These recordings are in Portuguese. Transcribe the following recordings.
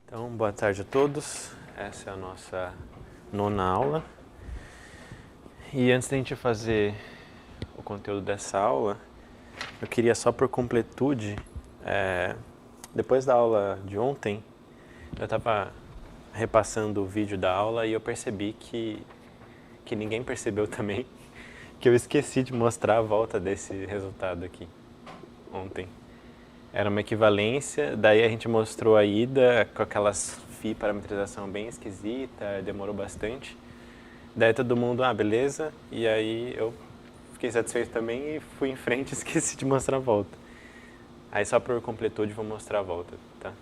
Então, boa tarde a todos. Essa é a nossa nona aula. E antes da gente fazer o conteúdo dessa aula, eu queria só por completude, depois da aula de ontem, eu estava repassando o vídeo da aula e eu percebi que ninguém percebeu também, que eu esqueci de mostrar a volta desse resultado aqui ontem. Era uma equivalência, daí a gente mostrou a ida com aquelas parametrização bem esquisita, demorou bastante. Daí todo mundo, beleza, e aí eu fiquei satisfeito também e fui em frente e esqueci de mostrar a volta. Aí só por completude vou mostrar a volta, tá?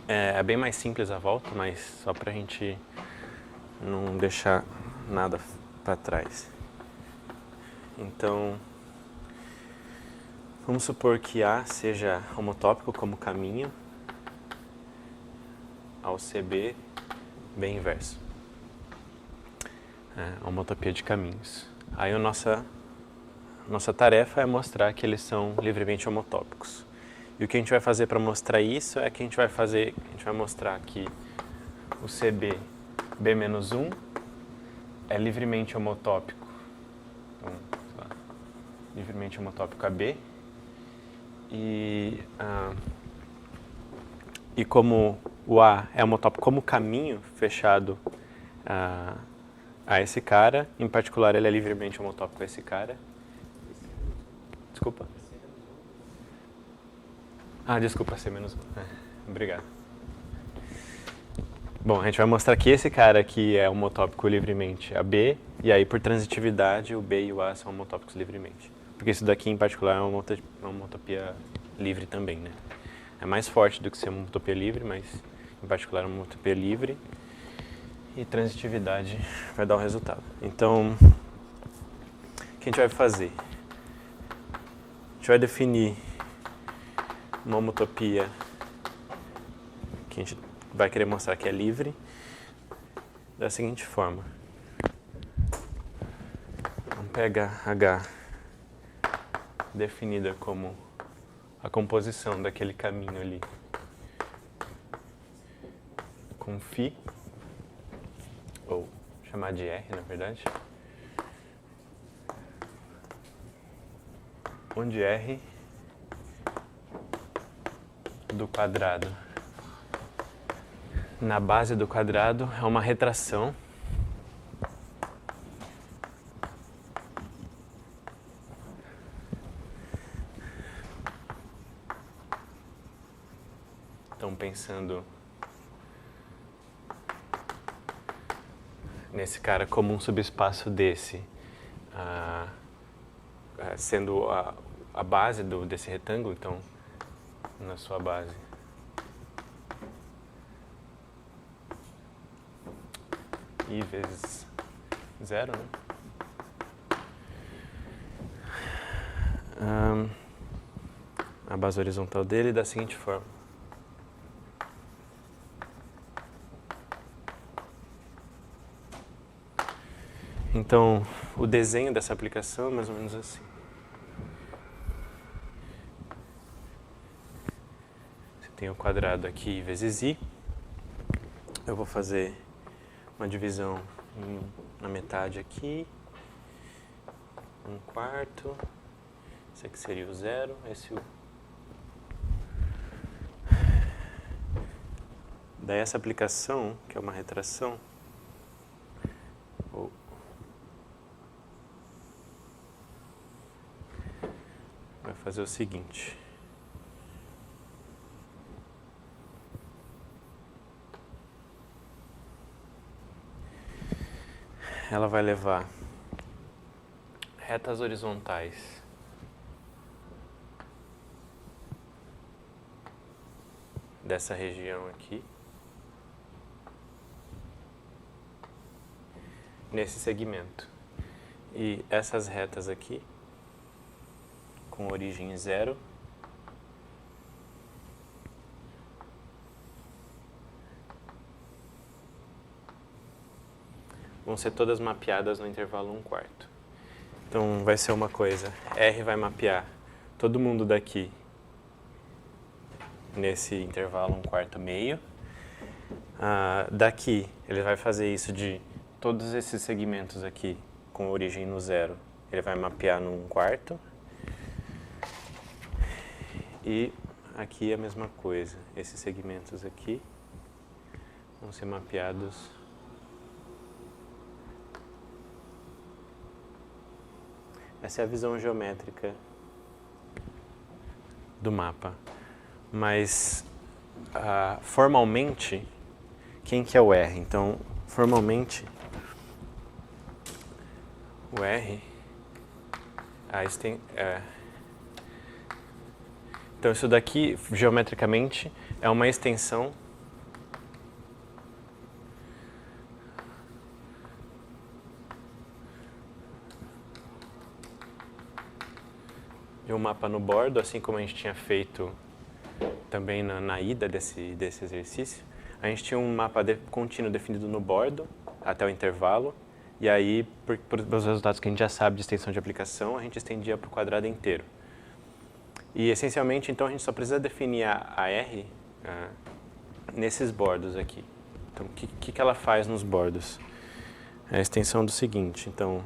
É bem mais simples a volta, mas só pra gente não deixar nada pra trás. Então, vamos supor que A seja homotópico como caminho ao CB, B inverso. Homotopia de caminhos. Aí a nossa tarefa é mostrar que eles são livremente homotópicos. E o que a gente vai fazer para mostrar isso é que a gente vai mostrar que o CB B-1 é livremente homotópico. Então, sei lá, livremente homotópico a B. E como o A é homotópico como caminho fechado a esse cara, em particular ele é livremente homotópico a esse cara. Desculpa? Desculpa, C-1. Obrigado. Bom, a gente vai mostrar que esse cara aqui é homotópico livremente a B, e aí por transitividade o B e o A são homotópicos livremente. Porque isso daqui em particular é uma homotopia livre também, né? É mais forte do que ser uma homotopia livre, mas em particular é uma homotopia livre. E transitividade vai dar o resultado. Então, o que a gente vai fazer? A gente vai definir uma homotopia que a gente vai querer mostrar que é livre da seguinte forma. Vamos pegar H definida como a composição daquele caminho ali com φ, ou chamar de R, na verdade, onde R do quadrado na base do quadrado é uma retração então pensando nesse cara como um subespaço desse, sendo a base desse retângulo, então, na sua base. I vezes 0, né? A base horizontal dele é da seguinte forma. Então, o desenho dessa aplicação é mais ou menos assim. Você tem o quadrado aqui vezes I. Eu vou fazer uma divisão na metade aqui. 1/4. Esse aqui seria o 0. Esse o... Daí essa aplicação, que é uma retração, vai fazer o seguinte. Ela vai levar retas horizontais dessa região aqui, nesse segmento. E essas retas aqui, com origem 0, vão ser todas mapeadas no intervalo 1/4. Então vai ser uma coisa, R vai mapear todo mundo daqui nesse intervalo 1/4 meio, Daqui, ele vai fazer isso de todos esses segmentos aqui com origem no 0. Ele vai mapear no 1/4. E aqui é a mesma coisa. Esses segmentos aqui vão ser mapeados essa é a visão geométrica do mapa. Mas formalmente, quem que é o R? Então, formalmente, o R, então isso daqui, geometricamente, é uma extensão de um mapa no bordo, assim como a gente tinha feito também na ida desse exercício. A gente tinha um mapa contínuo definido no bordo até o intervalo, e aí, pelos resultados que a gente já sabe de extensão de aplicação, a gente estendia para o quadrado inteiro. E, essencialmente, então, a gente só precisa definir a R nesses bordos aqui. Então, o que ela faz nos bordos? É a extensão do seguinte, então,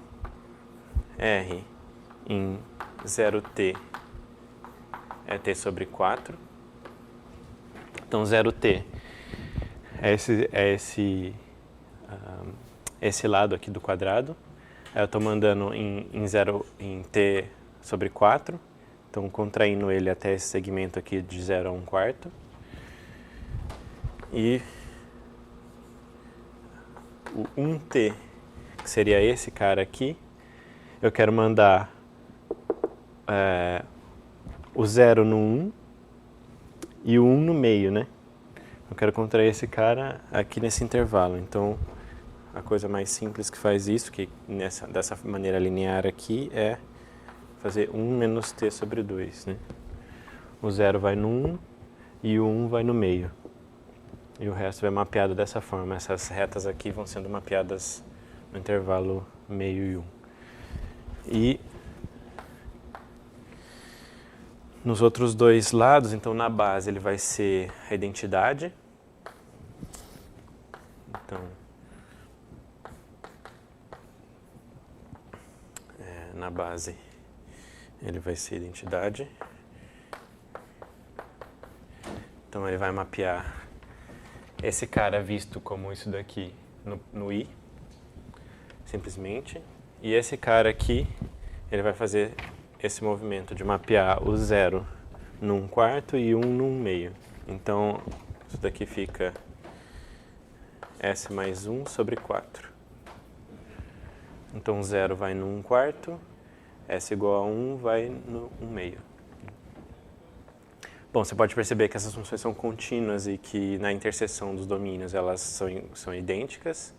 R em 0t é t sobre 4. Então, 0t é esse lado aqui do quadrado. Aí eu estou mandando em t sobre 4. Então, contraindo ele até esse segmento aqui de 0 a 1/4. E o 1t, que seria esse cara aqui, eu quero mandar o 0 no 1 e o 1 no meio, né? Eu quero contrair esse cara aqui nesse intervalo. Então, a coisa mais simples que faz isso, que dessa maneira linear aqui, é fazer 1 menos t sobre 2, né? O 0 vai no 1 e o 1 vai no meio. E o resto vai mapeado dessa forma. Essas retas aqui vão sendo mapeadas no intervalo meio e 1. E nos outros dois lados, então na base ele vai ser a identidade. Então, na base ele vai ser identidade. Então ele vai mapear esse cara visto como isso daqui no I, simplesmente. E esse cara aqui, ele vai fazer esse movimento de mapear o 0 no 1/4 e 1 no 1 meio. Então, isso daqui fica S mais 1 sobre 4. Então, 0 vai no 1/4, S igual a 1 vai no 1 meio. Bom, você pode perceber que essas funções são contínuas e que na interseção dos domínios elas são idênticas.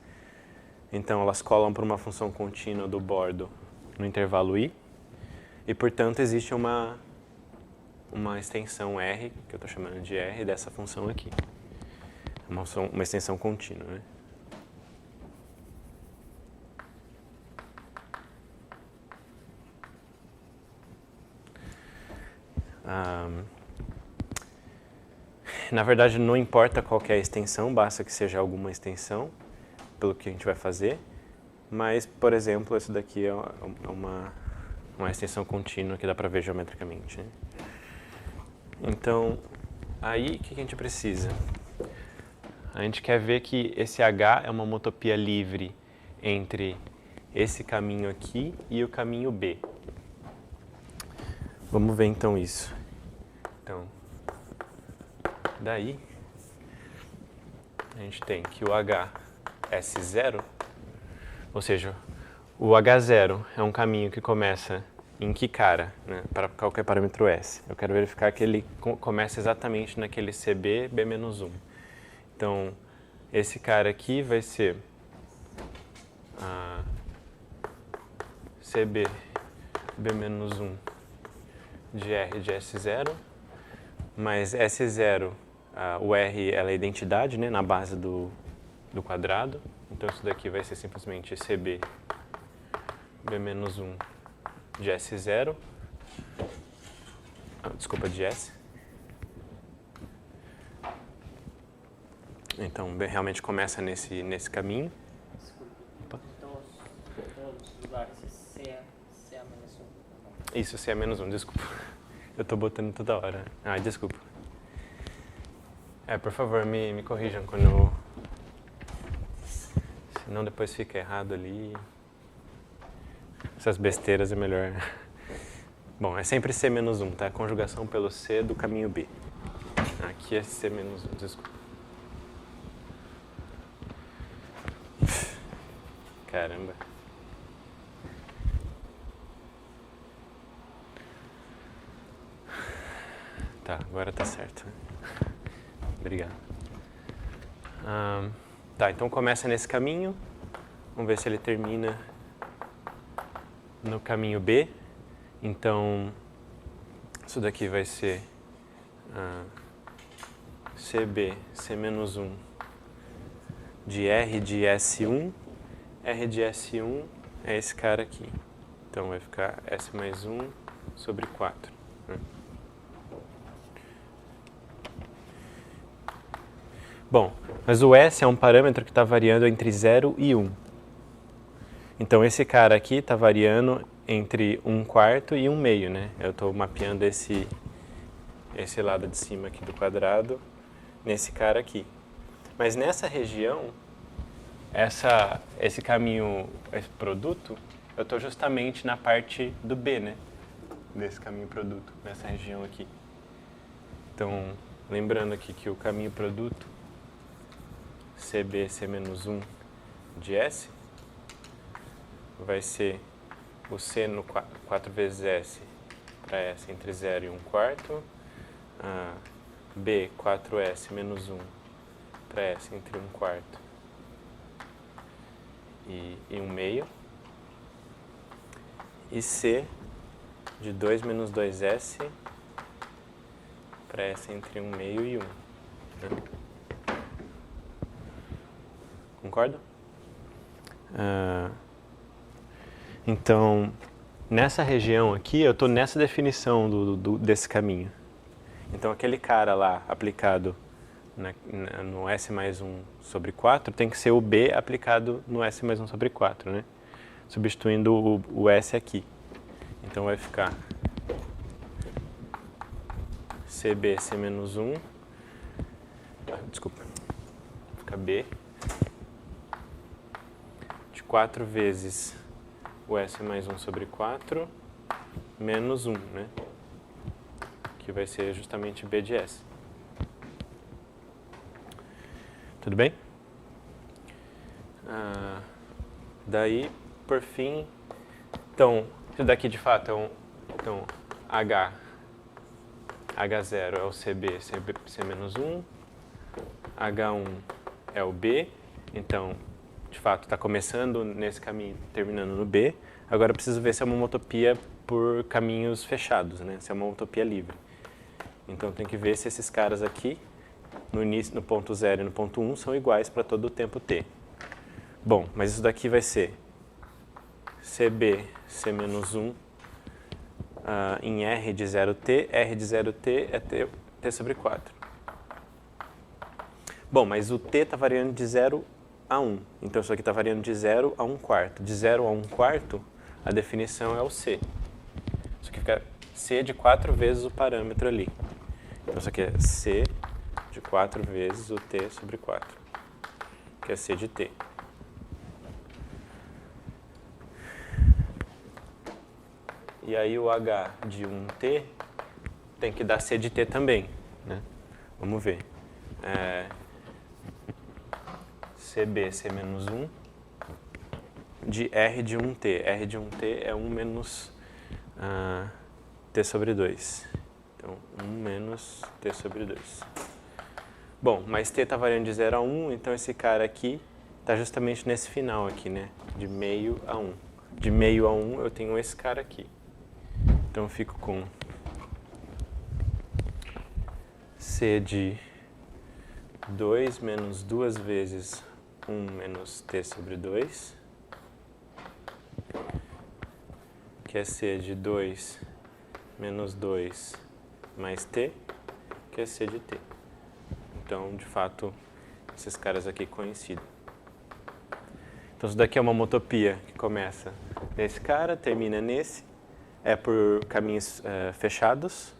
Então, elas colam para uma função contínua do bordo no intervalo I. E, portanto, existe uma extensão R, que eu estou chamando de R, dessa função aqui. Uma extensão contínua, né? Na verdade, não importa qual que é a extensão, basta que seja alguma extensão, pelo que a gente vai fazer. Mas, por exemplo, isso daqui é uma extensão contínua que dá para ver geometricamente, né? Então, aí o que a gente precisa? A gente quer ver que esse H é uma homotopia livre entre esse caminho aqui e o caminho B. Vamos ver então isso. Então, daí, a gente tem que o H S0, ou seja, o H0 é um caminho que começa em que cara, né, para qualquer parâmetro S. Eu quero verificar que ele começa exatamente naquele CB B-1. Então, esse cara aqui vai ser CB B-1 de R de S0, mas S0, o R ela é a identidade, né, na base do quadrado. Então, isso daqui vai ser simplesmente CB B-1 de S0, desculpa, de S. Então, realmente começa nesse caminho. Desculpe. Opa. Todos os lugares CA menos 1. Isso, CA menos 1, desculpa. Eu tô botando toda hora. Desculpa. Por favor, me corrijam quando... Senão depois fica errado ali. Essas besteiras é melhor. Bom, é sempre C menos 1, tá? Conjugação pelo C do caminho B. Aqui é C menos 1, desculpa. Caramba. Tá, agora tá certo. Obrigado. Tá, então começa nesse caminho. Vamos ver se ele termina no caminho B. Então, isso daqui vai ser CB, C menos 1 de R de S1. R de S1 é esse cara aqui. Então vai ficar S mais 1 sobre 4. Né? Bom, mas o S é um parâmetro que está variando entre 0 e 1. Então esse cara aqui está variando entre 1/4 e 1/2, né? Eu estou mapeando esse lado de cima aqui do quadrado nesse cara aqui. Mas nessa região, esse caminho, esse produto, eu estou justamente na parte do B, né? Desse caminho produto, nessa região aqui. Então, lembrando aqui que o caminho produto CB, C menos 1 de S, vai ser o C no 4 vezes S para S entre 0 e 1/4, B 4S menos 1 para S entre 1/4 e 1/2, e C de 2 menos 2S para S entre 1/2 e 1. Né? Concorda? Então, nessa região aqui, eu estou nessa definição desse caminho. Então, aquele cara lá aplicado no S mais 1 sobre 4 tem que ser o B aplicado no S mais 1 sobre 4, né? Substituindo o S aqui. Então, vai ficar CB, C menos 1, desculpa, fica B, de 4 vezes o S mais 1 sobre 4, menos 1, né? Que vai ser justamente B de S. Tudo bem? Daí, por fim, então, isso daqui de fato é então, H0 é o CB, C menos 1, H1 é o B, então, de fato, está começando nesse caminho, terminando no B. Agora eu preciso ver se é uma homotopia por caminhos fechados, né? Se é uma homotopia livre. Então tem que ver se esses caras aqui, no início, no ponto 0 e no ponto 1, são iguais para todo o tempo t. Bom, mas isso daqui vai ser CB, C menos 1, em R de 0t. R de 0t é t sobre 4. Bom, mas o t está variando de 0 a 1. Então isso aqui está variando de 0 a 1/4. De 0 a 1/4, a definição é o C. Isso aqui fica C de 4 vezes o parâmetro ali. Então isso aqui é C de 4 vezes o t sobre 4, que é C de t. E aí o H de 1t tem que dar C de t também, né? Vamos ver. CB, C menos 1, de R de 1t. R de 1t é 1 menos t sobre 2. Então, 1 menos t sobre 2. Bom, mas t está variando de 0 a 1, então esse cara aqui está justamente nesse final aqui, né? De meio a 1. De meio a 1 eu tenho esse cara aqui. Então eu fico com C de 2 menos 2 vezes 1 menos t sobre 2, que é C de 2 menos 2 mais t, que é C de t. Então, de fato, esses caras aqui coincidem. Então isso daqui é uma homotopia que começa nesse cara, termina nesse, é por caminhos fechados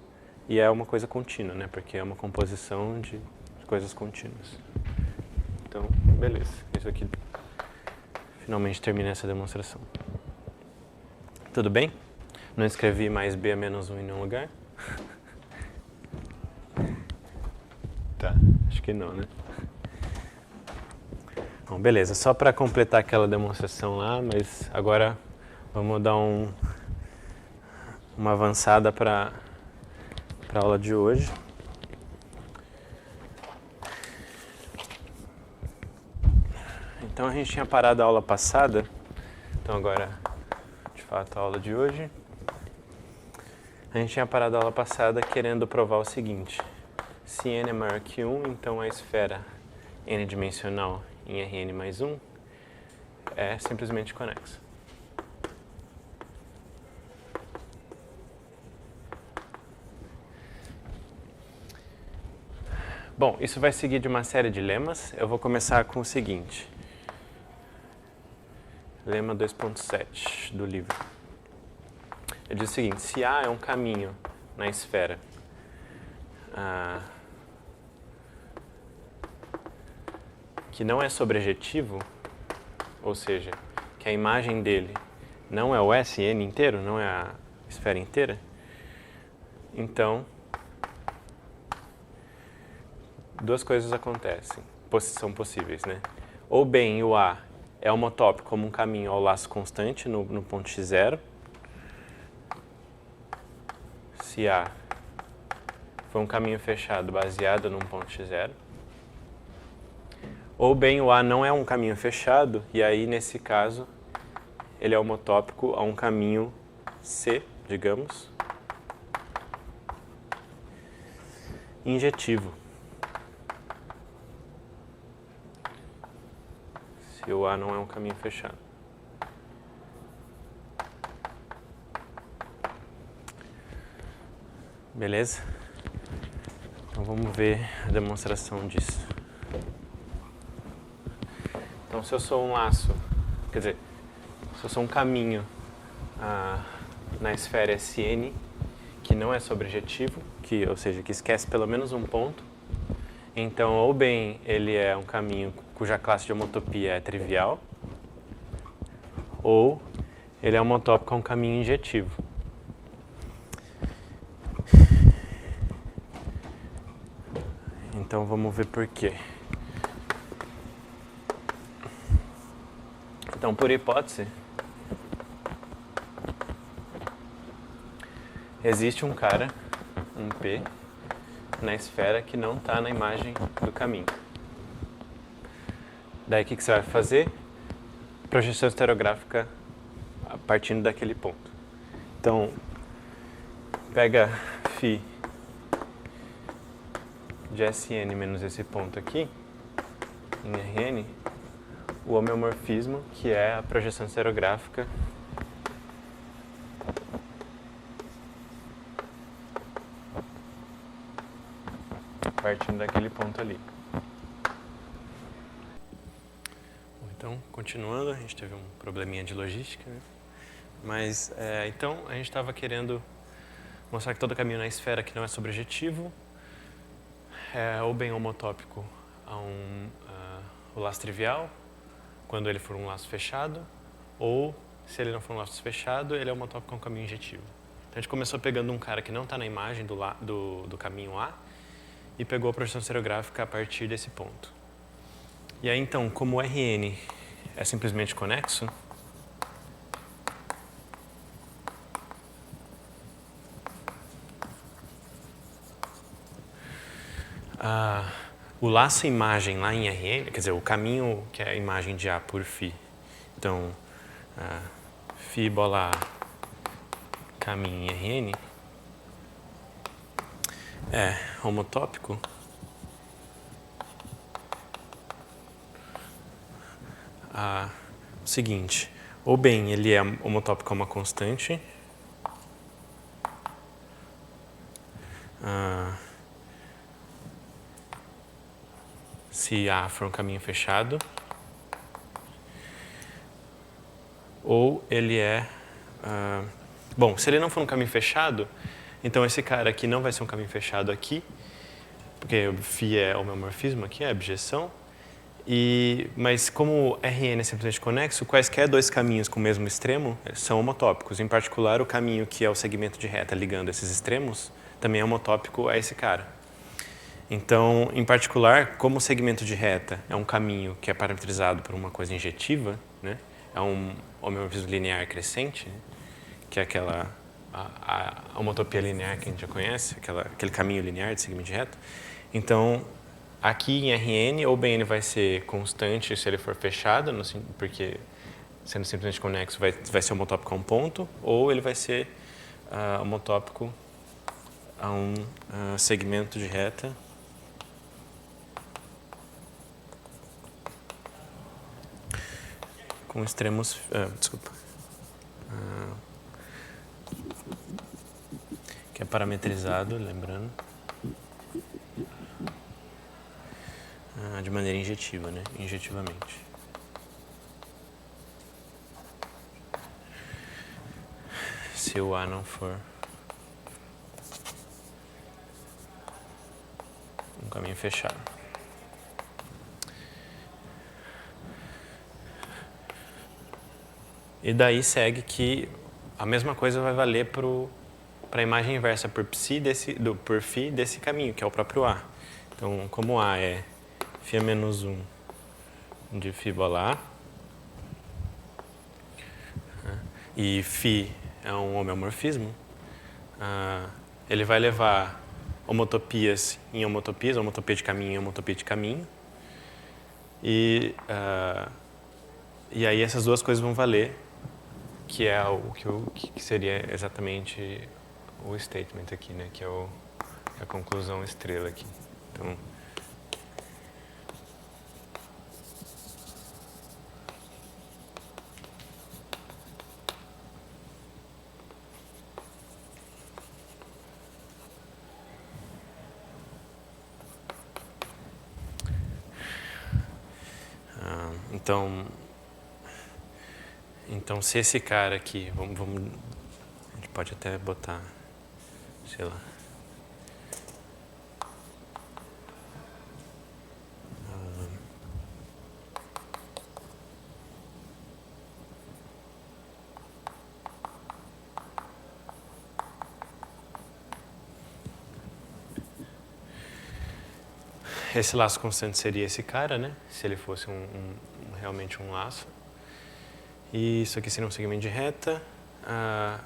e é uma coisa contínua, né? Porque é uma composição de coisas contínuas. Então, beleza. Isso aqui finalmente termina essa demonstração. Tudo bem? Não escrevi mais B a menos 1 em nenhum lugar? Tá, acho que não, né? Bom, beleza. Só para completar aquela demonstração lá, mas agora vamos dar uma avançada para a aula de hoje. Então a gente tinha parado a aula passada, então agora, de fato, a aula de hoje. A gente tinha parado a aula passada querendo provar o seguinte: se n é maior que 1, então a esfera n-dimensional em Rn mais 1 é simplesmente conexa. Bom, isso vai seguir de uma série de lemas. Eu vou começar com o seguinte. Lema 2.7 do livro. Ele diz o seguinte: se A é um caminho na esfera que não é sobrejetivo, ou seja, que a imagem dele não é o SN inteiro, não é a esfera inteira, então duas coisas acontecem, são possíveis, né? Ou bem o A é homotópico como um caminho ao laço constante no ponto x0, se A foi um caminho fechado baseado num ponto x0, ou bem o A não é um caminho fechado, e aí, nesse caso, ele é homotópico a um caminho C, digamos, injetivo. Se o A não é um caminho fechado. Beleza? Então vamos ver a demonstração disso. Então, se eu sou um laço, quer dizer, se eu sou um caminho na esfera SN, que não é sobrejetivo, ou seja, que esquece pelo menos um ponto, então, ou bem ele é um caminho cuja classe de homotopia é trivial, ou ele é homotópico a um caminho injetivo. Então, vamos ver por quê. Então, por hipótese, existe um cara, um P, na esfera que não está na imagem do caminho. Daí, o que você vai fazer? Projeção estereográfica partindo daquele ponto. Então, pega φ de Sn menos esse ponto aqui, em Rn, o homeomorfismo, que é a projeção estereográfica partindo daquele ponto ali. Então, continuando, a gente teve um probleminha de logística, né? Mas, então, a gente estava querendo mostrar que todo caminho na esfera que não é sobrejetivo é ou bem homotópico a o laço trivial, quando ele for um laço fechado, ou, se ele não for um laço fechado, ele é homotópico a um caminho injetivo. Então, a gente começou pegando um cara que não está na imagem do caminho A e pegou a projeção estereográfica a partir desse ponto. E aí, então, como o Rn é simplesmente conexo, o laço imagem lá em Rn, quer dizer, o caminho que é a imagem de A por φ, então, φ bola A, caminho em Rn, é homotópico o seguinte: ou bem ele é homotópico a uma constante, se A for um caminho fechado, ou ele é... bom, se ele não for um caminho fechado, então esse cara aqui não vai ser um caminho fechado aqui, porque o φ é homeomorfismo aqui, é a abjeção. Mas como Rn é simplesmente conexo, quaisquer dois caminhos com o mesmo extremo são homotópicos. Em particular, o caminho que é o segmento de reta ligando esses extremos também é homotópico a esse cara. Então, em particular, como o segmento de reta é um caminho que é parametrizado por uma coisa injetiva, né? É um homeomorfismo linear crescente, né? Que é aquela a homotopia linear que a gente já conhece, aquele caminho linear de segmento de reta. Então, aqui em Rn, ou bem ele vai ser constante se ele for fechado, porque sendo simplesmente conexo vai ser homotópico a um ponto, ou ele vai ser homotópico a um segmento de reta com extremos... que é parametrizado, lembrando, de maneira injetiva, né? Injetivamente. Se o A não for um caminho fechado. E daí segue que a mesma coisa vai valer para a imagem inversa por φ desse caminho, que é o próprio A. Então, como A é φ menos 1 de φ bola A, e φ é um homeomorfismo, ele vai levar homotopias em homotopias, homotopia de caminho em homotopia de caminho, e aí essas duas coisas vão valer, que é que seria exatamente o statement aqui, né? Que é a conclusão estrela aqui. Então, então, se esse cara aqui, a gente pode até botar, sei lá, esse laço constante seria esse cara, né? Se ele fosse realmente um laço. E isso aqui seria um segmento de reta.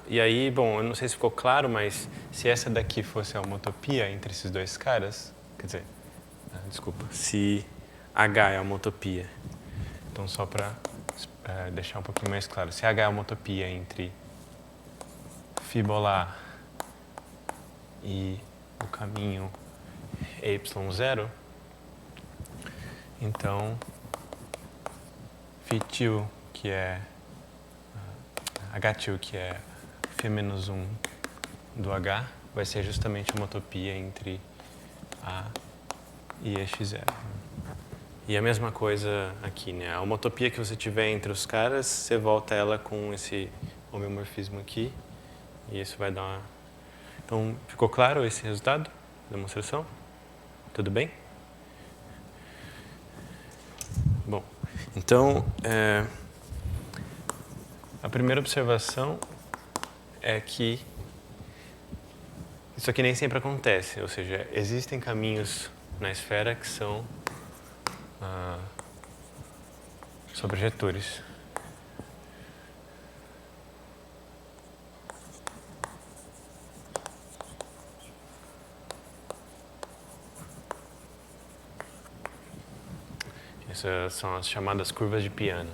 E aí, bom, eu não sei se ficou claro, mas se essa daqui fosse a homotopia entre esses dois caras, quer dizer, desculpa, se H é a homotopia, então só para deixar um pouquinho mais claro, se H é a homotopia entre φ bola A e o caminho Y0, então φ que é H2, que é φ menos 1 do H, vai ser justamente a homotopia entre A e EX0. E a mesma coisa aqui, né? A homotopia que você tiver entre os caras, você volta ela com esse homeomorfismo aqui, e isso vai dar uma... Então, ficou claro esse resultado da demonstração? Tudo bem? Bom, então, a primeira observação é que isso aqui nem sempre acontece, ou seja, existem caminhos na esfera que são sobrejetores. Essas são as chamadas curvas de piano.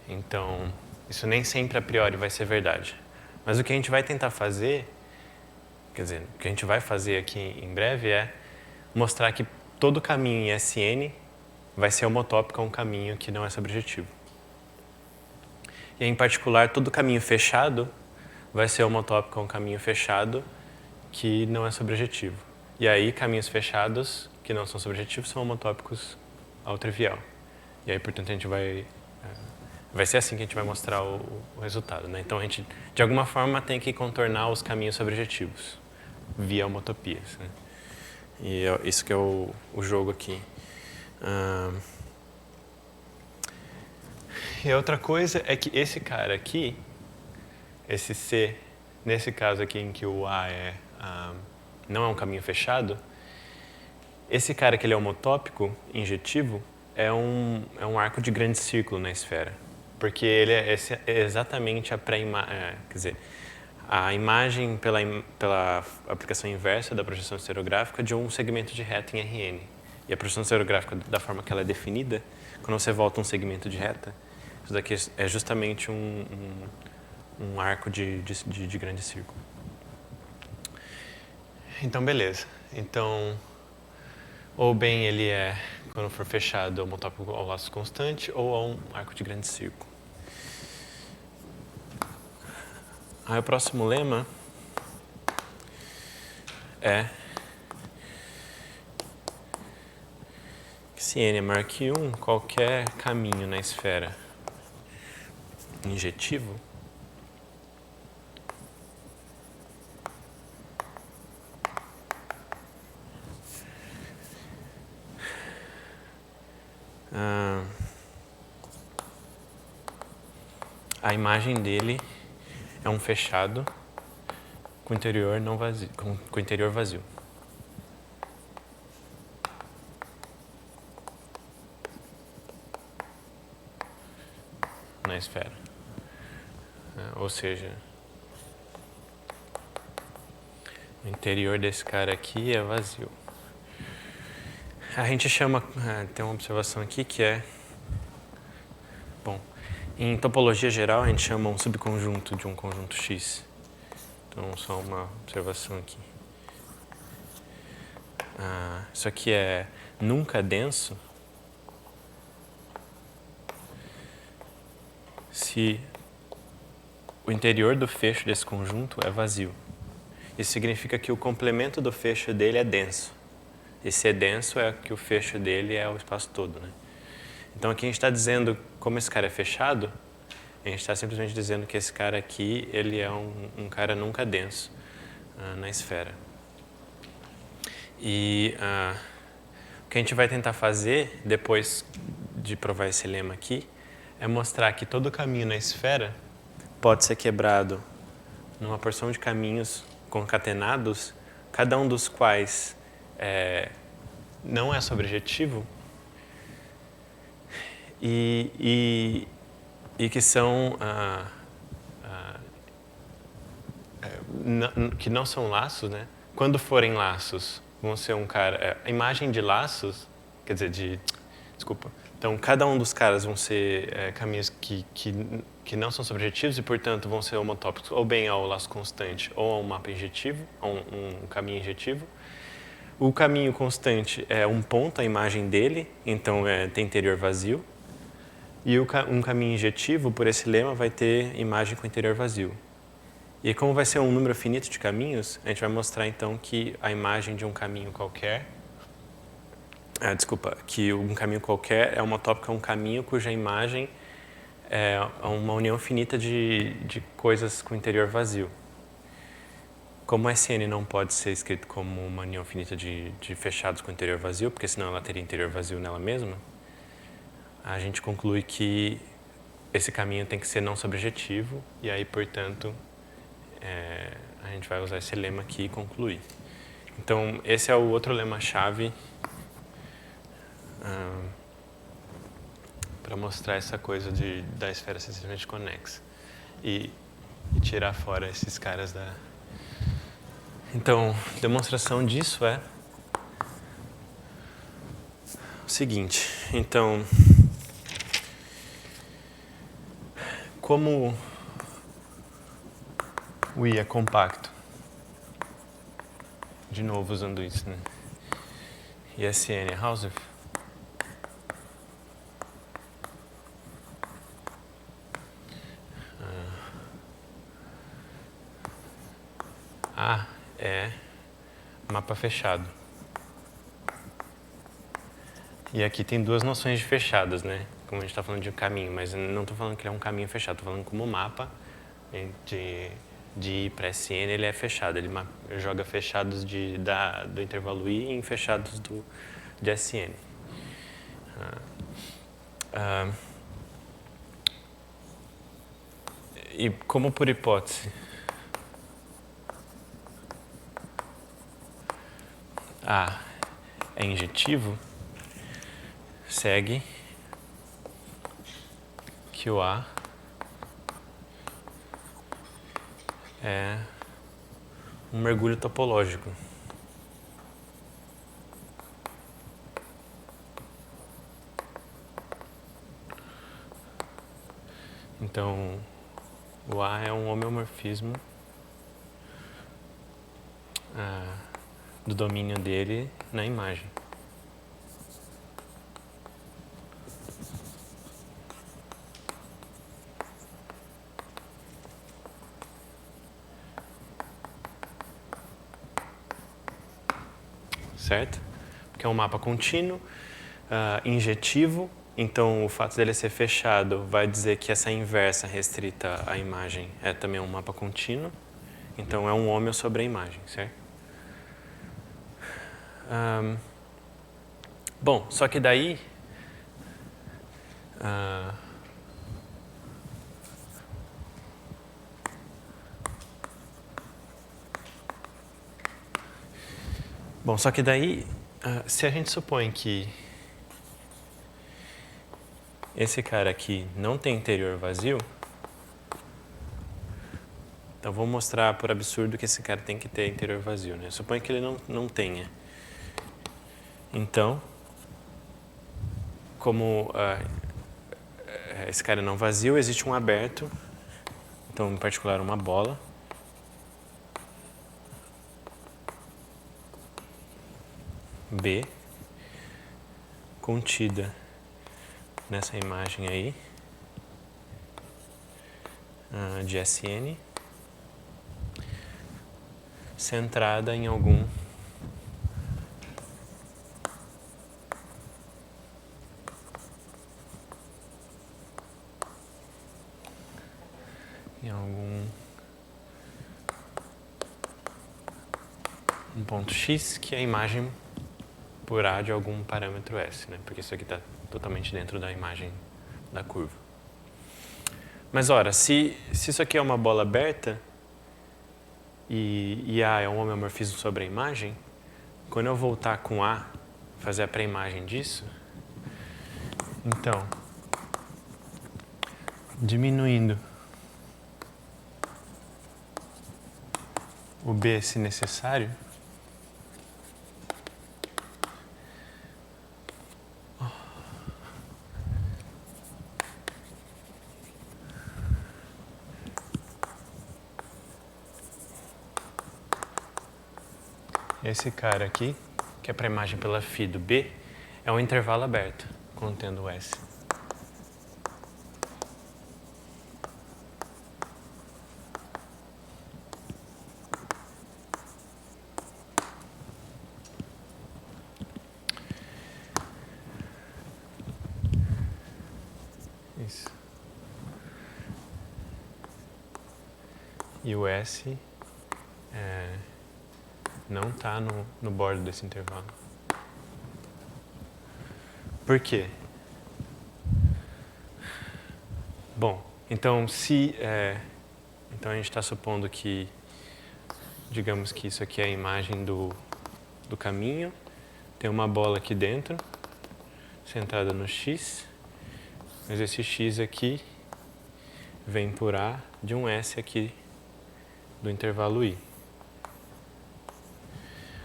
Então, isso nem sempre a priori vai ser verdade. Mas o que a gente vai tentar fazer, quer dizer, o que a gente vai fazer aqui em breve é mostrar que todo caminho em Sn vai ser homotópico a um caminho que não é sobrejetivo. E em particular, todo caminho fechado vai ser homotópico a um caminho fechado que não é sobrejetivo. E aí, caminhos fechados que não são sobrejetivos são homotópicos ao trivial. E aí, portanto, a gente vai ser assim que a gente vai mostrar o resultado, né? Então, a gente, de alguma forma, tem que contornar os caminhos sobrejetivos via homotopias, né? E isso que é o jogo aqui. E outra coisa é que esse cara aqui, esse C, nesse caso aqui em que o A não é um caminho fechado, esse cara que ele é homotópico, injetivo, é um arco de grande círculo na esfera. Porque ele é exatamente quer dizer, a imagem pela aplicação inversa da projeção estereográfica de um segmento de reta em Rn. E a projeção estereográfica, da forma que ela é definida, quando você volta um segmento de reta, isso daqui é justamente um arco de grande círculo. Então, beleza. Então, ou bem ele é, quando for fechado, homotópico ao laço constante, ou a um arco de grande círculo. Aí o próximo lema é que se n é maior que 1, qualquer caminho na esfera injetivo a imagem dele é um fechado com interior não vazio, com interior vazio. Na esfera. Ou seja, o interior desse cara aqui é vazio. A gente chama, tem uma observação aqui que é, bom, em topologia geral a gente chama um subconjunto de um conjunto X. Então, só uma observação aqui. Isso aqui é nunca denso se o interior do fecho desse conjunto é vazio. Isso significa que o complemento do fecho dele é denso. E se é denso, é que o fecho dele é o espaço todo, né? Então, aqui a gente está dizendo, como esse cara é fechado, a gente está simplesmente dizendo que esse cara aqui, ele é um cara nunca denso na esfera. E o que a gente vai tentar fazer, depois de provar esse lema aqui, é mostrar que todo caminho na esfera pode ser quebrado numa porção de caminhos concatenados, cada um dos quais não é sobrejetivo e que são que não são laços, né? Quando forem laços, vão ser um cara... a imagem de laços, quer dizer, desculpa. Então, cada um dos caras vão ser caminhos que não são sobrejetivos e, portanto, vão ser homotópicos ou bem ao laço constante ou a um mapa injetivo, ou um caminho injetivo. O caminho constante é um ponto, a imagem dele, então tem interior vazio. E um caminho injetivo, por esse lema, vai ter imagem com interior vazio. E como vai ser um número finito de caminhos, a gente vai mostrar então que a imagem de um caminho qualquer, que um caminho qualquer é homotópico a um caminho cuja imagem é uma união finita de coisas com interior vazio. Como Sn não pode ser escrito como uma união finita de fechados com interior vazio, porque senão ela teria interior vazio nela mesma, a gente conclui que esse caminho tem que ser não sobrejetivo e aí, portanto, a gente vai usar esse lema aqui e concluir. Então, esse é o outro lema-chave para mostrar essa coisa da esfera sensivelmente conexa e tirar fora esses caras da... Então, demonstração disso é o seguinte. Então, como o I é compacto, de novo usando isso, né? E Sn é Hausdorff, é mapa fechado. E aqui tem duas noções de fechadas, né? Como a gente está falando de um caminho, mas eu não estou falando que ele é um caminho fechado, estou falando como mapa de I para SN, ele é fechado. Ele joga fechados do intervalo I em fechados de SN. E como por hipótese, A é injetivo, segue que o A é um mergulho topológico. Então, o A é um homeomorfismo do domínio dele na imagem. Certo? Porque é um mapa contínuo, injetivo, então o fato dele ser fechado vai dizer que essa inversa restrita à imagem é também um mapa contínuo, então é um homeo sobre a imagem, certo? Bom, só que daí se a gente supõe que esse cara aqui não tem interior vazio, então vou mostrar por absurdo que esse cara tem que ter interior vazio, né? Suponho que ele não tenha. Então, como esse cara é não vazio, existe um aberto, então em particular uma bola. B contida nessa imagem aí de SN, centrada em algum um ponto X, que é a imagem por A de algum parâmetro S, né? Porque isso aqui está totalmente dentro da imagem da curva. Mas, ora, se isso aqui é uma bola aberta e A é um homeomorfismo sobre a imagem, quando eu voltar com A, fazer a pré-imagem disso, então, diminuindo o B se necessário, esse cara aqui, que é para a imagem pela φ do B, é um intervalo aberto, contendo o S. Isso. E o S não está no bordo desse intervalo. Por quê? Bom, então então a gente está supondo que, digamos que isso aqui é a imagem do caminho, tem uma bola aqui dentro, centrada no X, mas esse X aqui vem por A de um S aqui do intervalo I.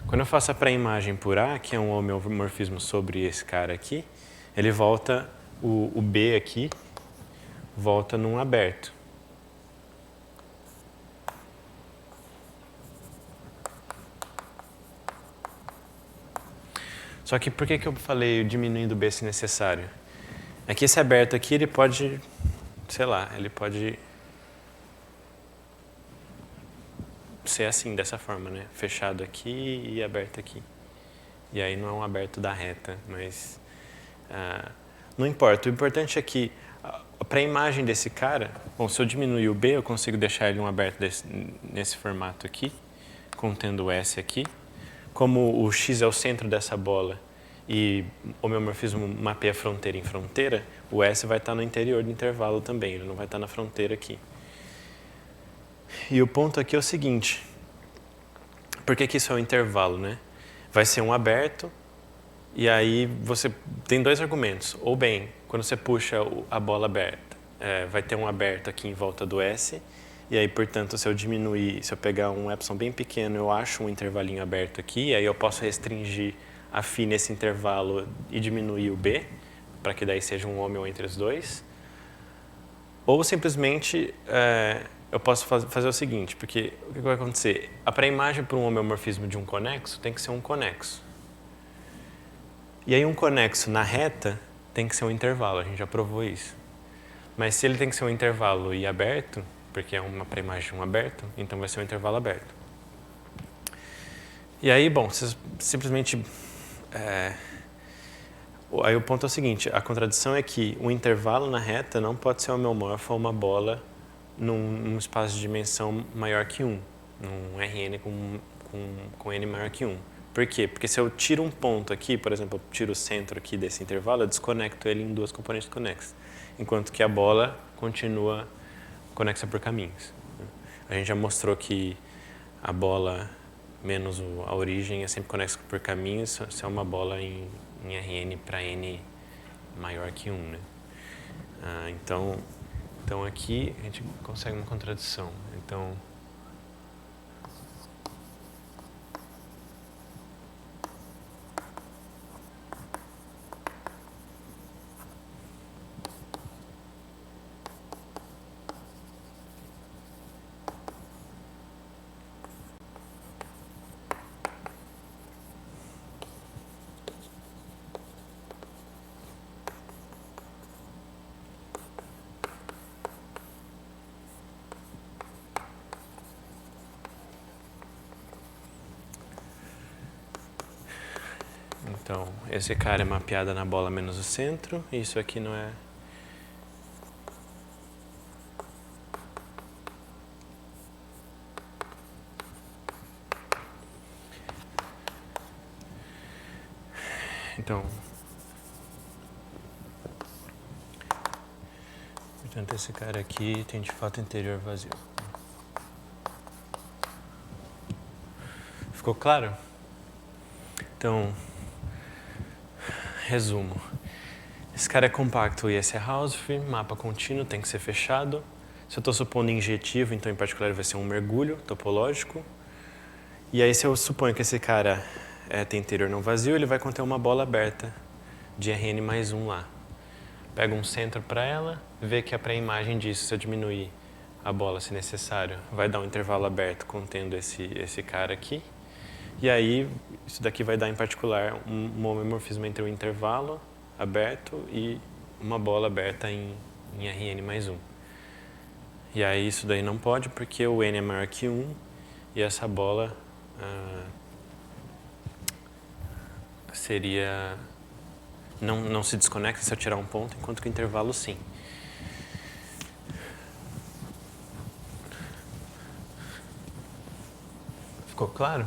Quando eu faço a pré-imagem por A, que é um homeomorfismo sobre esse cara aqui, ele volta, o B aqui, volta num aberto. Só que por que eu falei diminuindo o B se necessário? É que esse aberto aqui, ele pode, sei lá, ele pode ser assim, dessa forma, né? Fechado aqui e aberto aqui. E aí não é um aberto da reta, mas não importa. O importante é que para a imagem desse cara, bom, se eu diminuir o B, eu consigo deixar ele um aberto nesse formato aqui, contendo o S aqui. Como o X é o centro dessa bola e o homeomorfismo mapeia fronteira em fronteira, o S vai estar no interior do intervalo também, ele não vai estar na fronteira aqui. E o ponto aqui é o seguinte, por que isso é um intervalo, né? Vai ser um aberto, e aí você tem dois argumentos. Ou bem, quando você puxa a bola aberta, vai ter um aberto aqui em volta do S, e aí, portanto, se eu pegar um epsilon bem pequeno, eu acho um intervalinho aberto aqui, e aí eu posso restringir a φ nesse intervalo e diminuir o B, para que daí seja um ômega entre os dois. Ou simplesmente eu posso fazer o seguinte, porque o que vai acontecer? A pré-imagem para um homeomorfismo de um conexo tem que ser um conexo. E aí um conexo na reta tem que ser um intervalo, a gente já provou isso. Mas se ele tem que ser um intervalo e aberto, porque é uma pré-imagem de um aberto, então vai ser um intervalo aberto. E aí, bom, vocês simplesmente... Aí o ponto é o seguinte, a contradição é que o intervalo na reta não pode ser homeomorfo a uma bola num espaço de dimensão maior que 1, num Rn com n maior que 1. Por quê? Porque se eu tiro um ponto aqui, por exemplo, eu tiro o centro aqui desse intervalo, eu desconecto ele em duas componentes conexas, enquanto que a bola continua conexa por caminhos. A gente já mostrou que a bola menos a origem é sempre conexa por caminhos se é uma bola em Rn para n maior que 1. Né? Então aqui a gente consegue uma contradição. Então, esse cara é mapeado na bola menos o centro, e isso aqui não é... Então, portanto, esse cara aqui tem de fato interior vazio. Ficou claro? Então, resumo. Esse cara é compacto e esse é Hausdorff, mapa contínuo, tem que ser fechado. Se eu estou supondo injetivo, então em particular vai ser um mergulho topológico. E aí se eu suponho que esse cara tem interior não vazio, ele vai conter uma bola aberta de Rn mais 1 lá. Pega um centro para ela, vê que a pré-imagem disso, se eu diminuir a bola se necessário, vai dar um intervalo aberto contendo esse cara aqui. E aí, isso daqui vai dar, em particular, um homeomorfismo entre um intervalo aberto e uma bola aberta em Rn mais 1. E aí, isso daí não pode, porque o n é maior que 1 e essa bola seria... Não se desconecta se eu tirar um ponto, enquanto que o intervalo sim. Ficou claro?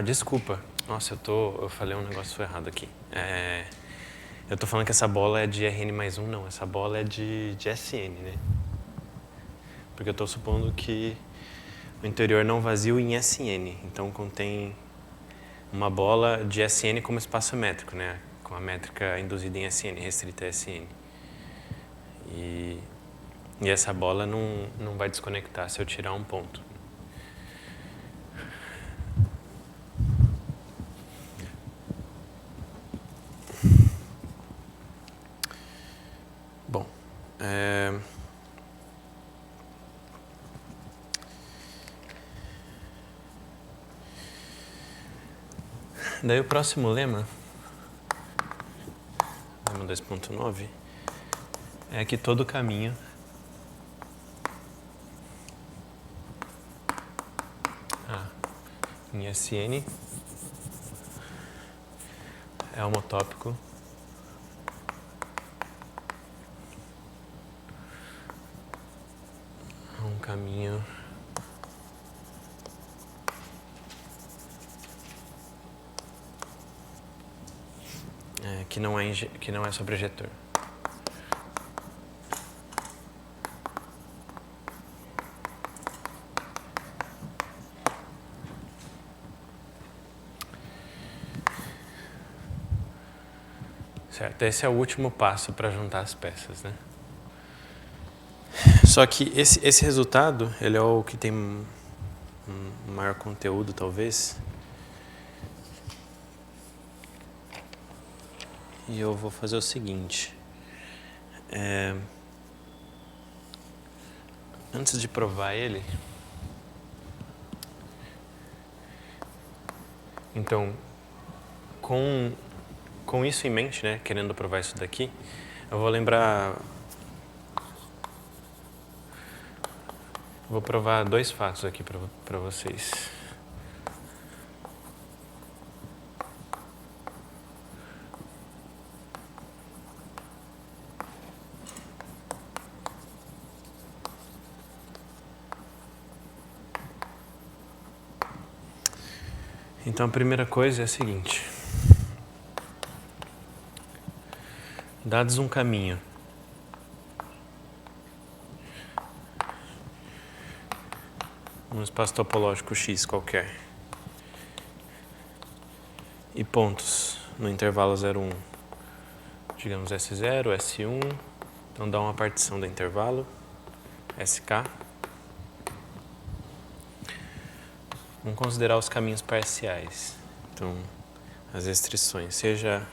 Desculpa. Nossa, eu falei um negócio errado aqui. Eu tô falando que essa bola é de Rn mais 1, não. Essa bola é de Sn, né? Porque eu tô supondo que o interior não vazio em Sn. Então contém uma bola de Sn como espaço métrico, né? Com a métrica induzida em Sn, restrita a Sn. E essa bola não vai desconectar se eu tirar um ponto. Bom, Daí o próximo lema 2.9, é que todo caminho em SN é homotópico a um caminho que não é sobrejetor. Certo, esse é o último passo para juntar as peças, né? Só que esse resultado, ele é o que tem um maior conteúdo, talvez. E eu vou fazer o seguinte. Antes de provar ele, então, com isso em mente, né, querendo provar isso daqui, eu vou provar dois fatos aqui para vocês. Então a primeira coisa é a seguinte. Dados um caminho num espaço topológico X qualquer e pontos no intervalo 0, 1, digamos S0, S1, então dá uma partição do intervalo, SK. Vamos considerar os caminhos parciais. Então, as restrições, seja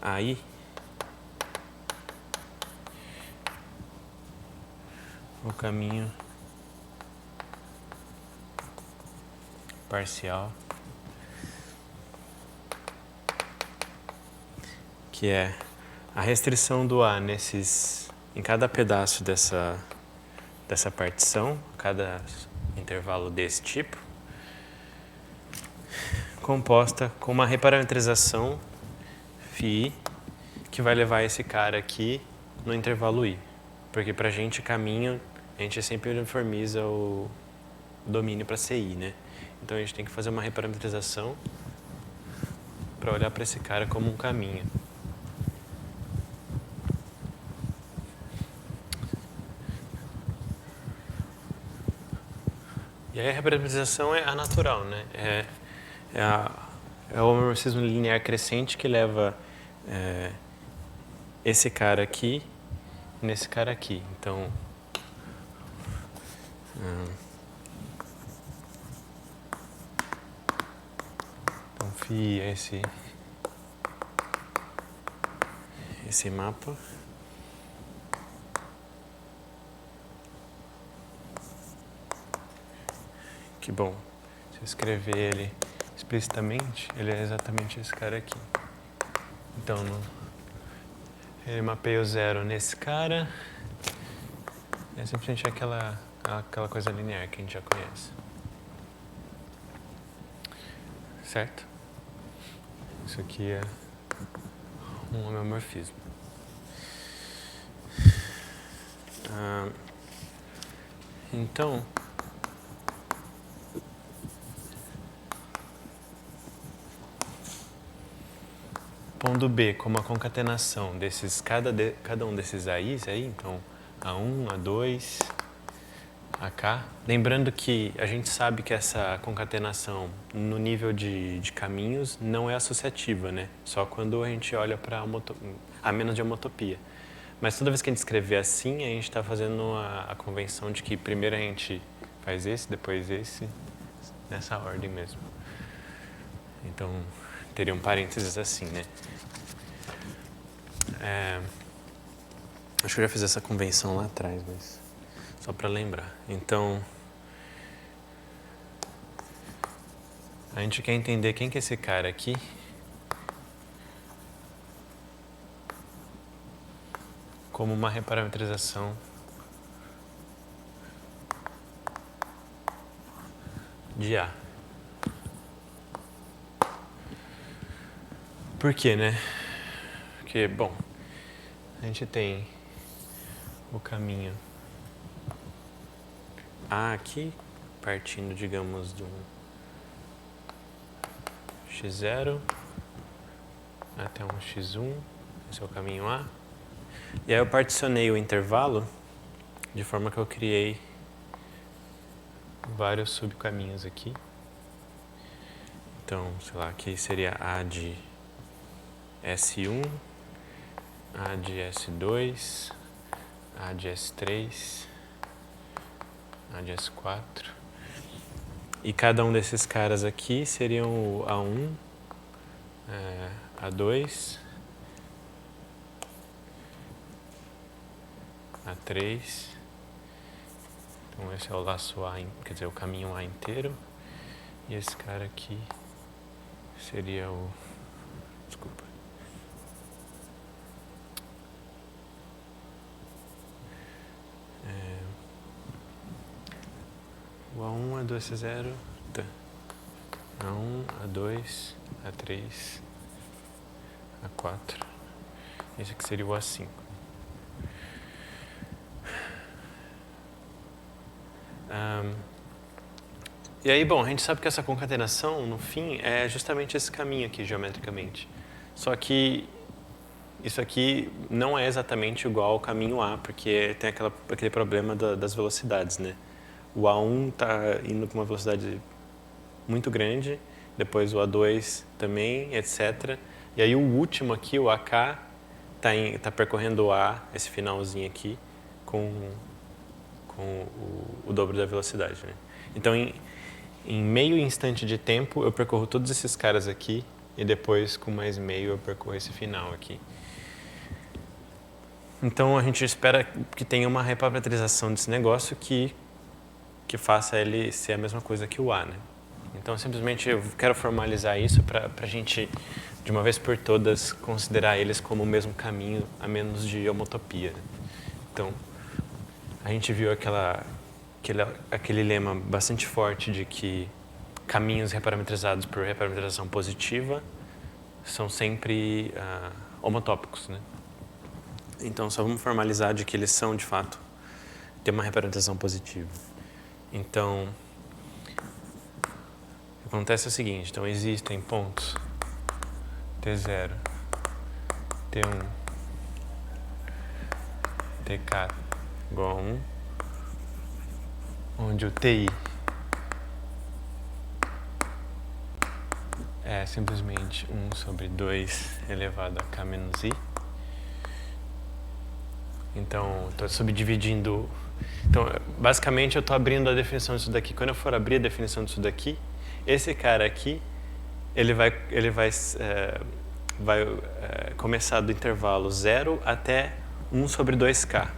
AI o caminho parcial, que é a restrição do A em cada pedaço dessa partição, cada intervalo desse tipo, composta com uma reparametrização φi, que vai levar esse cara aqui no intervalo I. Porque pra gente caminho, a gente sempre uniformiza o domínio para CI, né? Então a gente tem que fazer uma reparametrização para olhar para esse cara como um caminho. E aí a reparametrização é a natural, né? É o homomorfismo linear crescente que leva esse cara aqui nesse cara aqui. Então, φi é esse mapa. Que bom, se eu escrever ele explicitamente, ele é exatamente esse cara aqui. Então, ele mapeia o 0 nesse cara. É simplesmente aquela coisa linear que a gente já conhece. Certo? Isso aqui é um homeomorfismo. Então, pondo B como a concatenação desses, cada um desses AIs aí, então A1, A2, AK. Lembrando que a gente sabe que essa concatenação no nível de caminhos não é associativa, né? Só quando a gente olha para a menos de homotopia. Mas toda vez que a gente escrever assim, a gente está fazendo a convenção de que primeiro a gente faz esse, depois esse, nessa ordem mesmo. Então, teria um parênteses assim, né? Acho que eu já fiz essa convenção lá atrás, mas só para lembrar. Então, A gente quer entender quem que é esse cara aqui. Como uma reparametrização de A. Por quê, né? Porque, bom, a gente tem o caminho A aqui, partindo, digamos, de um x0 até um x1, esse é o caminho A. E aí eu particionei o intervalo de forma que eu criei vários subcaminhos aqui. Então, sei lá, aqui seria A de S1, A de S2, A de S3, A de S4. E cada um desses caras aqui seriam o A1, A2, A3. Então esse é o laço A, quer dizer, o caminho A inteiro. E esse cara aqui seria o... Desculpa. O A1, A2, A0, tá. A1, A2, A3, A4. Esse aqui seria o A5. E aí, bom, a gente sabe que essa concatenação, no fim, é justamente esse caminho aqui, geometricamente. Só que isso aqui não é exatamente igual ao caminho A, porque tem aquele problema das velocidades, né? O A1 está indo com uma velocidade muito grande, depois o A2 também, etc. E aí o último aqui, o AK, está percorrendo o A, esse finalzinho aqui, com o dobro da velocidade, né? Então, em meio instante de tempo, eu percorro todos esses caras aqui e depois, com mais meio, eu percorro esse final aqui. Então, a gente espera que tenha uma reparametrização desse negócio que faça ele ser a mesma coisa que o A, né? Então, simplesmente, eu quero formalizar isso para a gente, de uma vez por todas, considerar eles como o mesmo caminho, a menos de homotopia, né? Então, a gente viu aquele lema bastante forte de que caminhos reparametrizados por reparametrização positiva são sempre homotópicos, né? Então, só vamos formalizar de que eles são, de fato, tem uma reparametrização positiva. Então, o que acontece é o seguinte, então existem pontos T0, T1, TK igual a 1, onde o TI é simplesmente 1 sobre 2 elevado a k menos i. Então, estou subdividindo. Então, basicamente, eu estou abrindo a definição disso daqui. Quando eu for abrir a definição disso daqui, esse cara aqui, ele vai começar do intervalo 0 até 1 sobre 2k.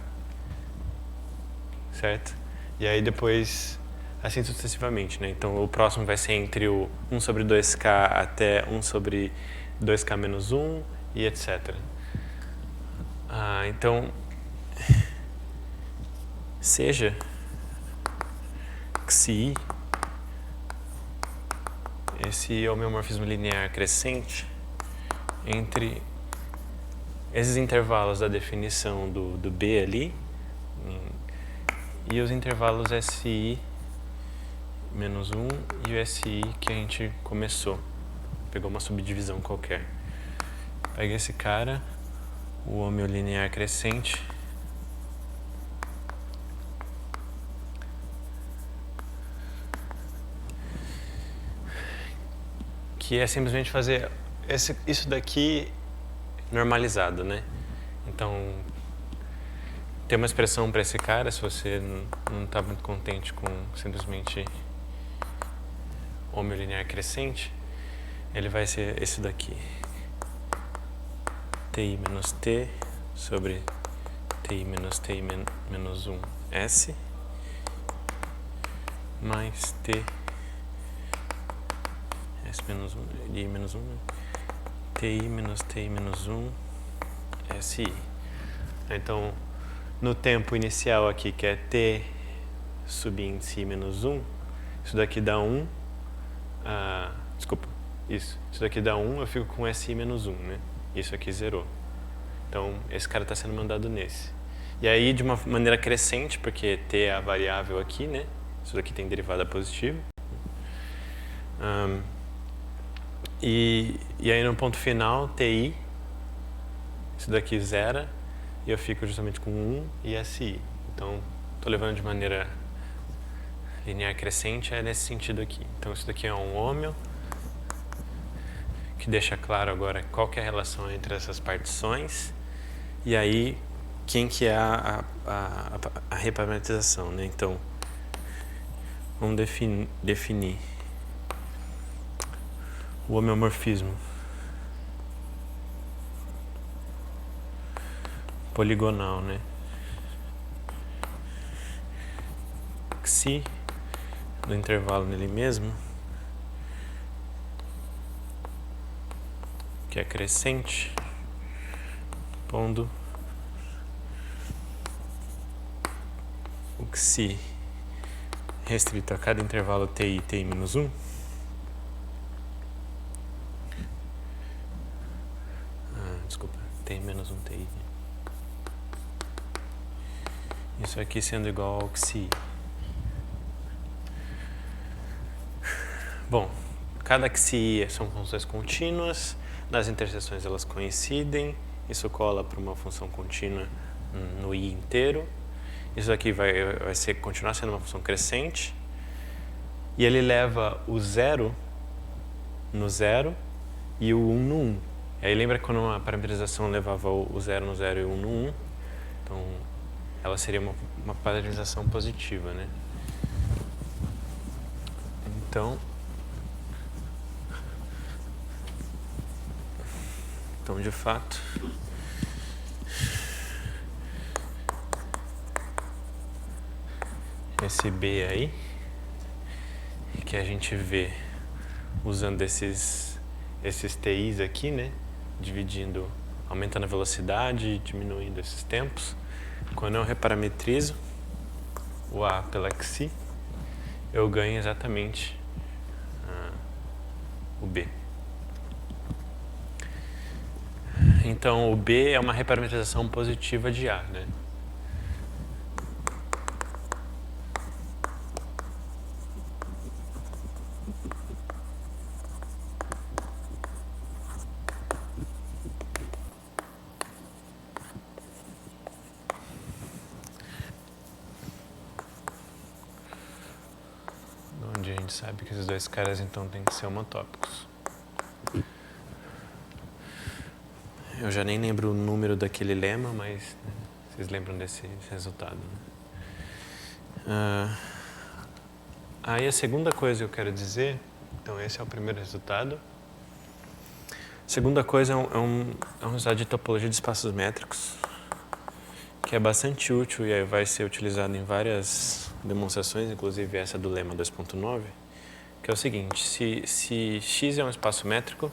Certo? E aí depois, assim sucessivamente, né? Então, o próximo vai ser entre o 1 sobre 2k até 1 sobre 2k menos 1 e etc. Então, seja xi esse homeomorfismo linear crescente entre esses intervalos da definição do B ali e os intervalos SI menos 1 e o SI que a gente começou. Pegou uma subdivisão qualquer. Pega esse cara, o homeolinear crescente, que é simplesmente fazer isso daqui normalizado, né? Então, tem uma expressão para esse cara, se você não está muito contente com simplesmente homeolinear crescente, ele vai ser esse daqui. Ti menos T sobre Ti menos 1 S mais T S menos 1, I menos 1, TI menos TI menos 1, SI. Então, no tempo inicial aqui, que é T subíndice I menos 1, isso daqui dá 1, desculpa, isso daqui dá 1, eu fico com SI menos 1, né? Isso aqui zerou. Então, esse cara está sendo mandado nesse. E aí, de uma maneira crescente, porque T é a variável aqui, né? Isso daqui tem derivada positiva. E aí, no ponto final, TI, isso daqui zera, e eu fico justamente com 1 e SI. Então, estou levando de maneira linear crescente, é nesse sentido aqui. Então, isso daqui é um ômeo, que deixa claro agora qual que é a relação entre essas partições, e aí, quem que é a reparametrização, né? Então, vamos definir o homeomorfismo poligonal, né? Xi do intervalo nele mesmo, que é crescente, pondo o Xi restrito a cada intervalo TI e TI menos 1, desculpa, TI menos 1 TI. Isso aqui sendo igual ao Xi. Bom, cada Xi são funções contínuas, nas interseções elas coincidem, isso cola para uma função contínua no I inteiro. Isso aqui vai continuar sendo uma função crescente, e ele leva o 0 no 0 e o 1 no 1. Aí lembra quando a parametrização levava o 0 no 0 e o 1 no 1? Então, ela seria uma parametrização positiva, né? Então, de fato, esse B aí, que a gente vê usando esses TIs aqui, né? Dividindo, aumentando a velocidade e diminuindo esses tempos. Quando eu reparametrizo o A pela Xi, eu ganho exatamente o B. Então, o B é uma reparametrização positiva de A, né? Onde a gente sabe que esses dois caras, então, têm que ser homotópicos. Eu já nem lembro o número daquele lema, mas né, vocês lembram desse resultado. Né? Aí a segunda coisa que eu quero dizer, então esse é o primeiro resultado. A segunda coisa é um resultado de topologia de espaços métricos, que é bastante útil e vai ser utilizado em várias demonstrações, inclusive essa do lema 2.9, que é o seguinte: se X é um espaço métrico,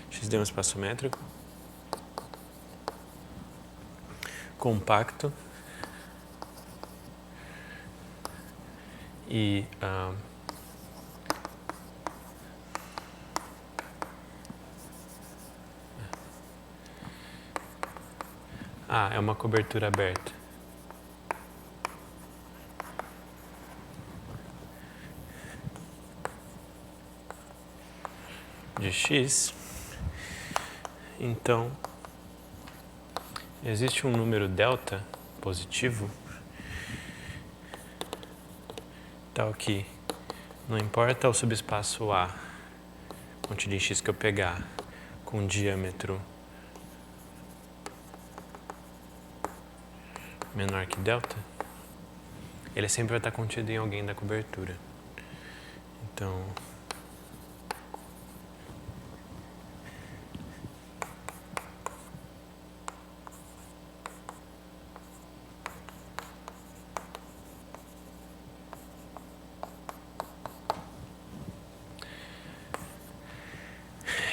XD é um espaço métrico, compacto e é uma cobertura aberta. De X, então existe um número delta positivo tal que não importa o subespaço A, onde de X que eu pegar, com diâmetro menor que delta, ele sempre vai estar contido em alguém da cobertura. Então,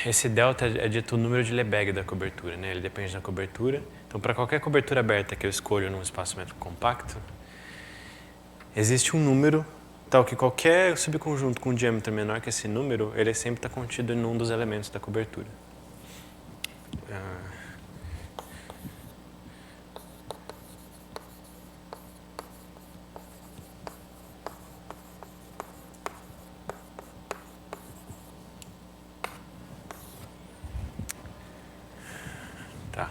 esse delta é dito o número de Lebesgue da cobertura, né? Ele depende da cobertura. Então, para qualquer cobertura aberta que eu escolho num espaço métrico compacto, existe um número tal que qualquer subconjunto com um diâmetro menor que esse número, ele sempre está contido em um dos elementos da cobertura. Tá.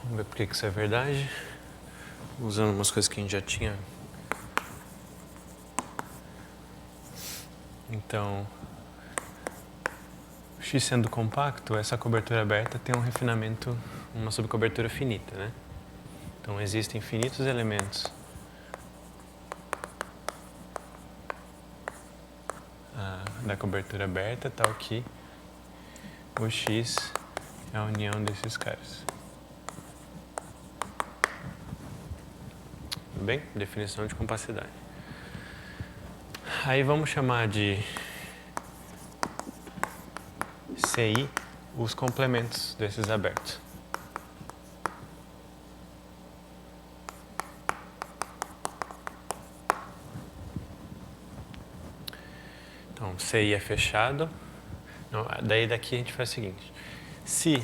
Vamos ver por que isso é verdade. Usando umas coisas que a gente já tinha. Então, X sendo compacto, essa cobertura aberta tem um refinamento, uma subcobertura finita, né? Então, existem infinitos elementos da cobertura aberta, tal que o X é a união desses caras. Tudo bem? Definição de compacidade. Aí vamos chamar de CI os complementos desses abertos. Então, CI é fechado. Não, daí daqui a gente faz o seguinte. Se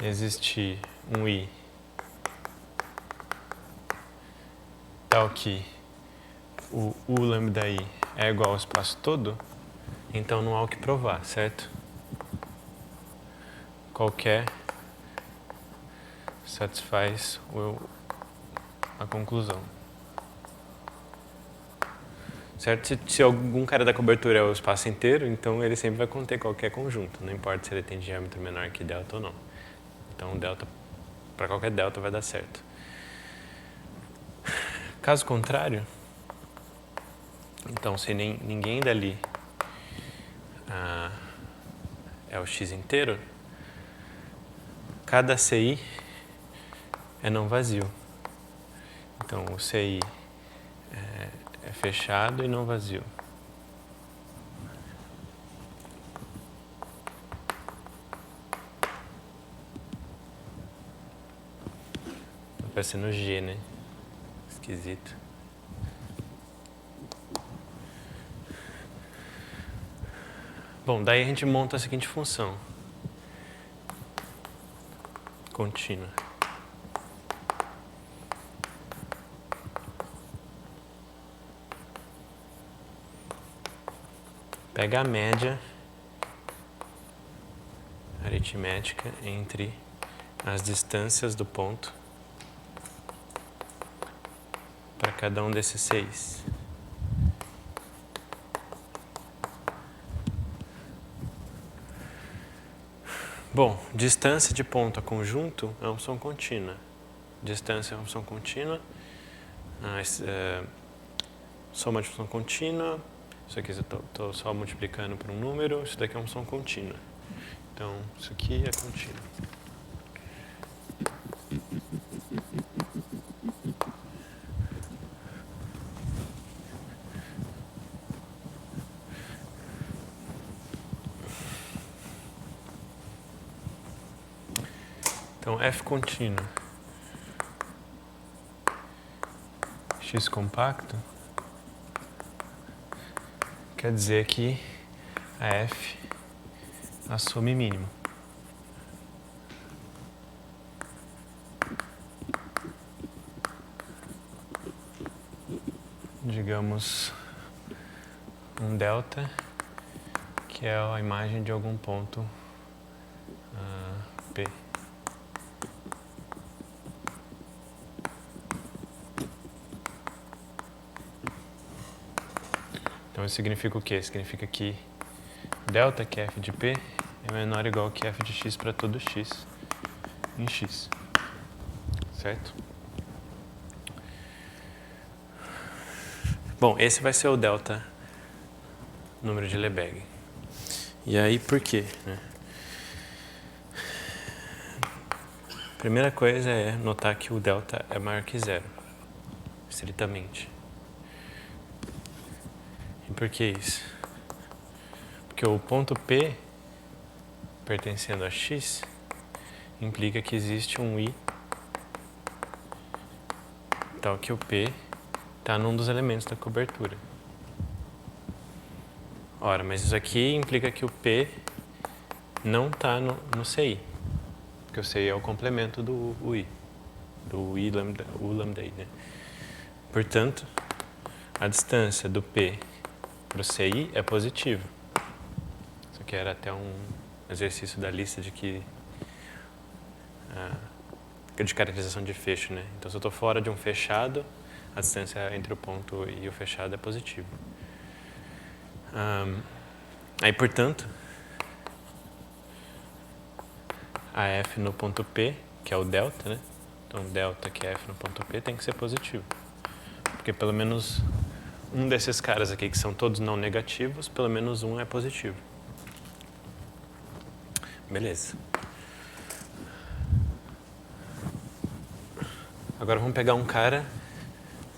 existir um I tal que o U lambda I é igual ao espaço todo, então não há o que provar, certo? Qualquer satisfaz a conclusão. Certo? Se algum cara da cobertura é o espaço inteiro, então ele sempre vai conter qualquer conjunto, não importa se ele tem diâmetro menor que delta ou não. Então delta, para qualquer delta vai dar certo. Caso contrário, então se ninguém dali é o X inteiro, cada CI é não vazio. Então o CI é fechado e não vazio. Tá parecendo G, né? Esquisito. Bom, daí a gente monta a seguinte função. Contínua. Pega a média aritmética entre as distâncias do ponto para cada um desses 6. Bom, distância de ponto a conjunto é uma função contínua. Distância é uma função contínua. Soma de função contínua. Isso aqui eu estou só multiplicando por um número. Isso daqui é uma função contínua. Então, isso aqui é contínuo. Então, F contínuo, X compacto, quer dizer que a F assume mínimo. Digamos um delta, que é a imagem de algum ponto P. Então isso significa o quê? Significa que delta, que é f de P, é menor ou igual que f de x para todo x em x. Certo? Bom, esse vai ser o delta número de Lebesgue. E aí por quê? Primeira coisa é notar que o delta é maior que zero, estritamente. E por que isso? Porque o ponto P, pertencendo a x, implica que existe um i tal que o P está num dos elementos da cobertura. Ora, mas isso aqui implica que o P não está no CI, porque o CI é o complemento do I, do I lambda, U lambda I, né? Portanto, a distância do P para o CI é positiva. Isso aqui era até um exercício da lista de de caracterização de fecho, né? Então, se eu estou fora de um fechado, a distância entre o ponto e o fechado é positiva. Aí, portanto, a F no ponto P, que é o delta, né? Então, delta, que é F no ponto P, tem que ser positivo. Porque pelo menos um desses caras aqui, que são todos não negativos, pelo menos um é positivo. Beleza. Agora vamos pegar um cara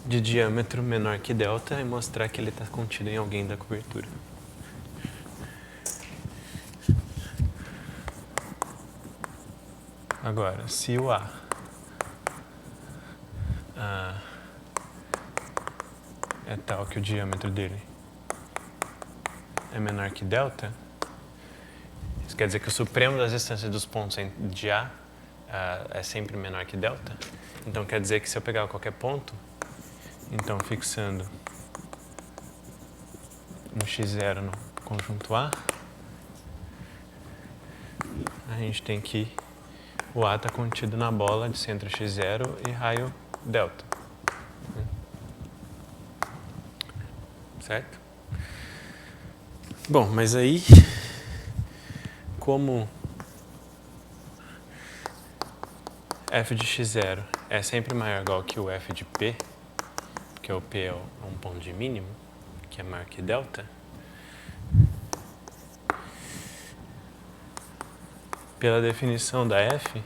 de diâmetro menor que delta e mostrar que ele está contido em alguém da cobertura. Agora, se o A é tal que o diâmetro dele é menor que delta, isso quer dizer que o supremo das distâncias dos pontos de A é sempre menor que delta. Então quer dizer que se eu pegar qualquer ponto, então fixando um x0 no conjunto A, a gente tem que o A está contido na bola de centro x0 e raio delta. Certo? Bom, mas aí, como f de x0 é sempre maior ou igual que o f de p, que o p é um ponto de mínimo, que é maior que delta, pela definição da f,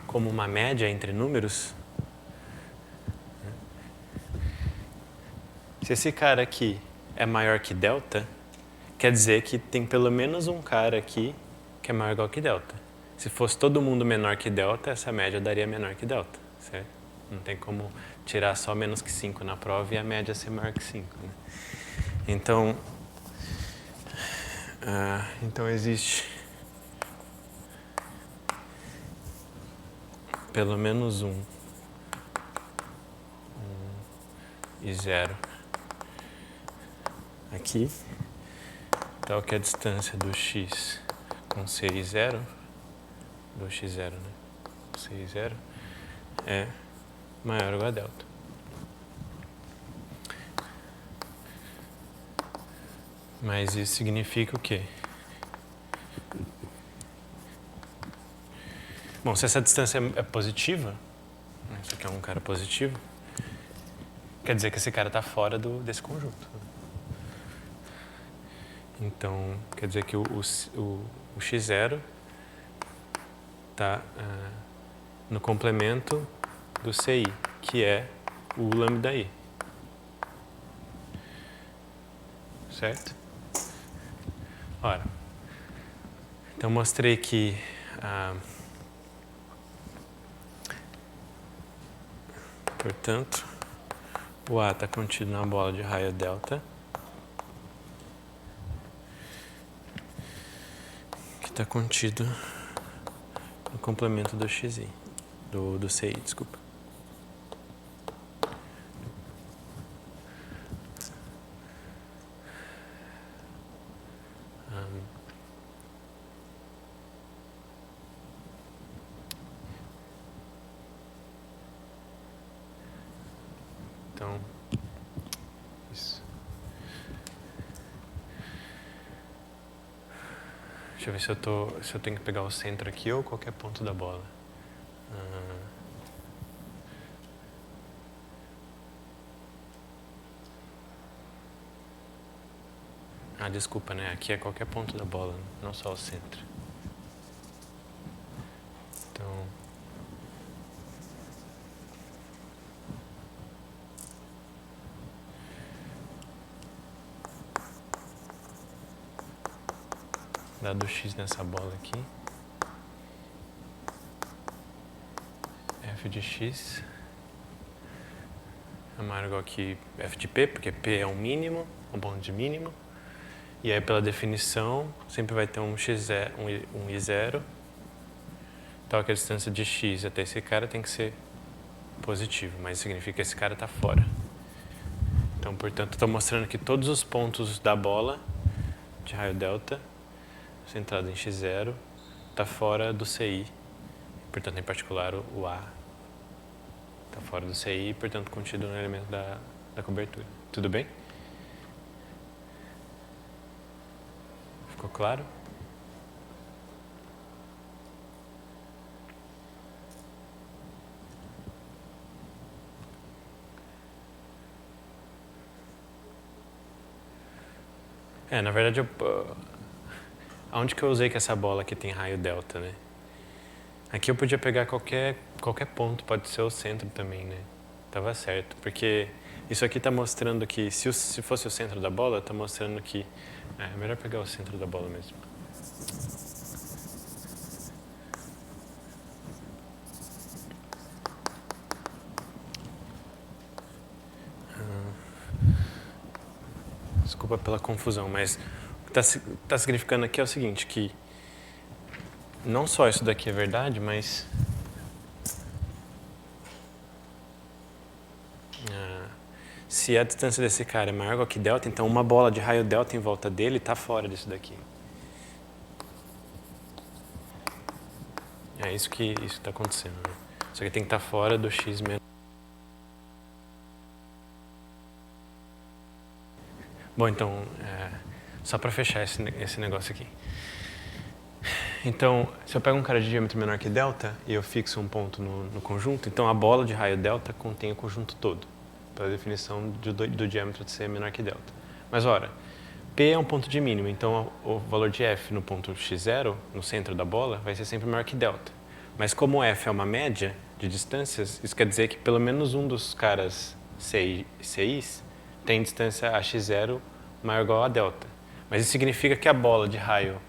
como uma média entre números, se esse cara aqui é maior que delta, quer dizer que tem pelo menos um cara aqui que é maior ou igual que delta. Se fosse todo mundo menor que delta, essa média daria menor que delta, certo? Não tem como tirar só menos que 5 na prova e a média ser maior que 5. Né? Então existe pelo menos um e 0 aqui, tal que a distância do x com c e 0, do x0, né? C e 0 é maior ou igual a delta. Mas isso significa o quê? Bom, se essa distância é positiva, isso aqui é um cara positivo, quer dizer que esse cara está fora desse conjunto. Então, quer dizer que o x0 está no complemento do CI, que é o lambda I. Certo? Ora, então mostrei que portanto, o A está contido na bola de raio delta, que está contido no complemento do XI, do CI, desculpa. Então, isso. Deixa eu ver se eu tenho que pegar o centro aqui ou qualquer ponto da bola. Desculpa, né? Aqui é qualquer ponto da bola, não só o centro. Então, dado x nessa bola aqui, f de x é maior ou igual que f de p, porque p é um mínimo, um ponto de mínimo. E aí, pela definição, sempre vai ter um i0. Então, que a distância de x até esse cara tem que ser positivo, mas significa que esse cara está fora. Então, portanto, estou mostrando que todos os pontos da bola de raio delta, centrado em x0, está fora do CI. Portanto, em particular, o A está fora do CI e, portanto, contido no elemento da cobertura. Tudo bem? Ficou claro? Na verdade, aonde que eu usei que essa bola aqui tem raio delta, né? Aqui eu podia pegar qualquer ponto, pode ser o centro também, né? Tava certo, porque isso aqui está mostrando que, se fosse o centro da bola, está mostrando que... É melhor pegar o centro da bola mesmo. Desculpa pela confusão, mas o que está significando aqui é o seguinte, que não só isso daqui é verdade, mas se a distância desse cara é maior que delta, então uma bola de raio delta em volta dele está fora disso daqui. É isso que está acontecendo, né? Isso aqui tem que estar fora do x menos. Bom, então, só para fechar esse negócio aqui. Então, se eu pego um cara de diâmetro menor que delta e eu fixo um ponto no conjunto, então a bola de raio delta contém o conjunto todo, pela definição do diâmetro de ser menor que delta. Mas, ora, P é um ponto de mínimo, então o valor de F no ponto x0, no centro da bola, vai ser sempre maior que delta. Mas como F é uma média de distâncias, isso quer dizer que pelo menos um dos caras CIs tem distância a x0 maior ou igual a delta. Mas isso significa que a bola de raio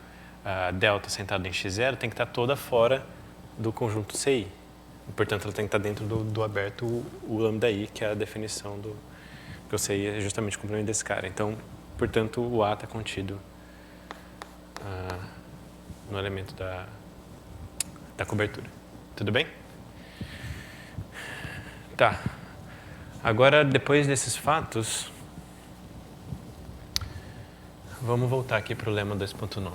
delta centrada em x0 tem que estar toda fora do conjunto CI. Portanto, ela tem que estar dentro do aberto o lambda i, que é a definição do... que o CI é justamente o comprimento desse cara. Então, portanto, o A está contido no elemento da cobertura. Tudo bem? Tá. Agora, depois desses fatos, vamos voltar aqui para o lema 2.9.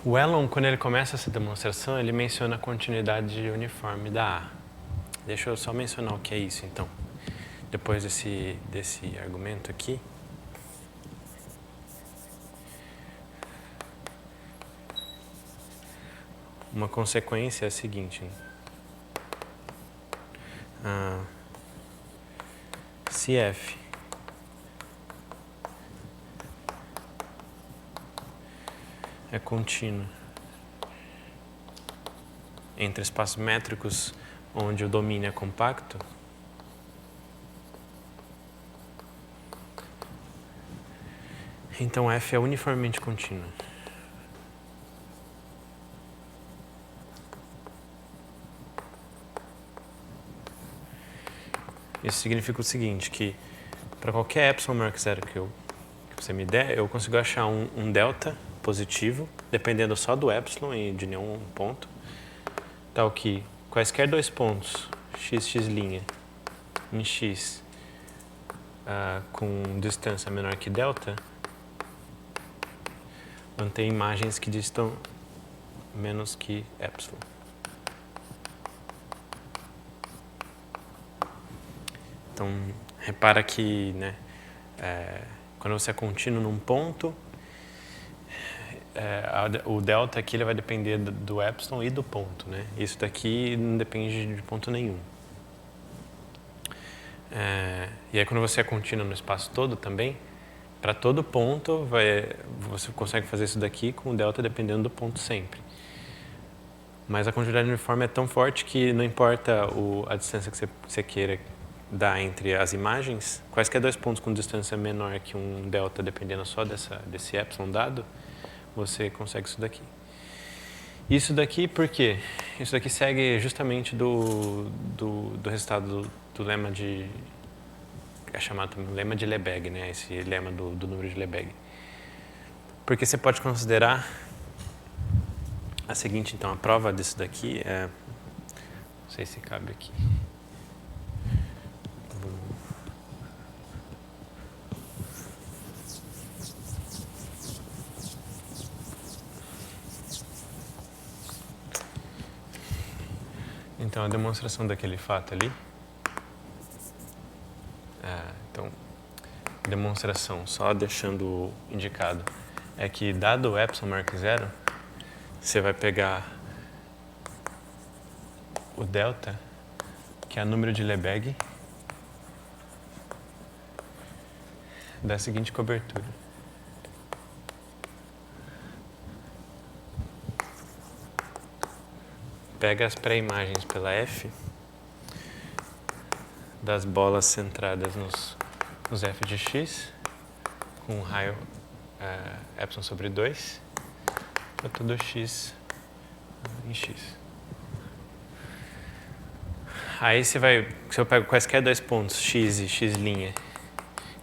O Elon, quando ele começa essa demonstração, ele menciona a continuidade uniforme da A. Deixa eu só mencionar o que é isso, então. Depois desse argumento aqui. Uma consequência é a seguinte. Se F é contínuo entre espaços métricos onde o domínio é compacto, então F é uniformemente contínuo. Isso significa o seguinte, que para qualquer epsilon maior que zero que você me der, eu consigo achar um delta positivo, dependendo só do epsilon e de nenhum ponto, tal que quaisquer dois pontos, x em x, com distância menor que delta, vão ter imagens que distam menos que epsilon. Então, repara que, né, quando você é contínuo num ponto, o delta aqui ele vai depender do epsilon e do ponto, né? Isso daqui não depende de ponto nenhum. E aí quando você é contínuo no espaço todo também, para todo ponto você consegue fazer isso daqui com o delta dependendo do ponto sempre. Mas a continuidade uniforme é tão forte que não importa a distância que você queira dar entre as imagens, quaisquer dois pontos com distância menor que um delta, dependendo só desse epsilon dado, você consegue isso daqui. Isso daqui por quê? Isso daqui segue justamente do resultado do lema de... é chamado também lema de Lebesgue, né? Esse lema do número de Lebesgue. Porque você pode considerar a seguinte, então, a prova disso daqui é... não sei se cabe aqui. Então, a demonstração daquele fato ali... então, demonstração, só deixando indicado, é que dado o epsilon maior que zero, você vai pegar o delta, que é o número de Lebesgue, da seguinte cobertura. Pega as pré-imagens pela F das bolas centradas nos F de x, com raio epsilon sobre 2, para todo x em x. Aí se eu pego quaisquer dois pontos, x e x',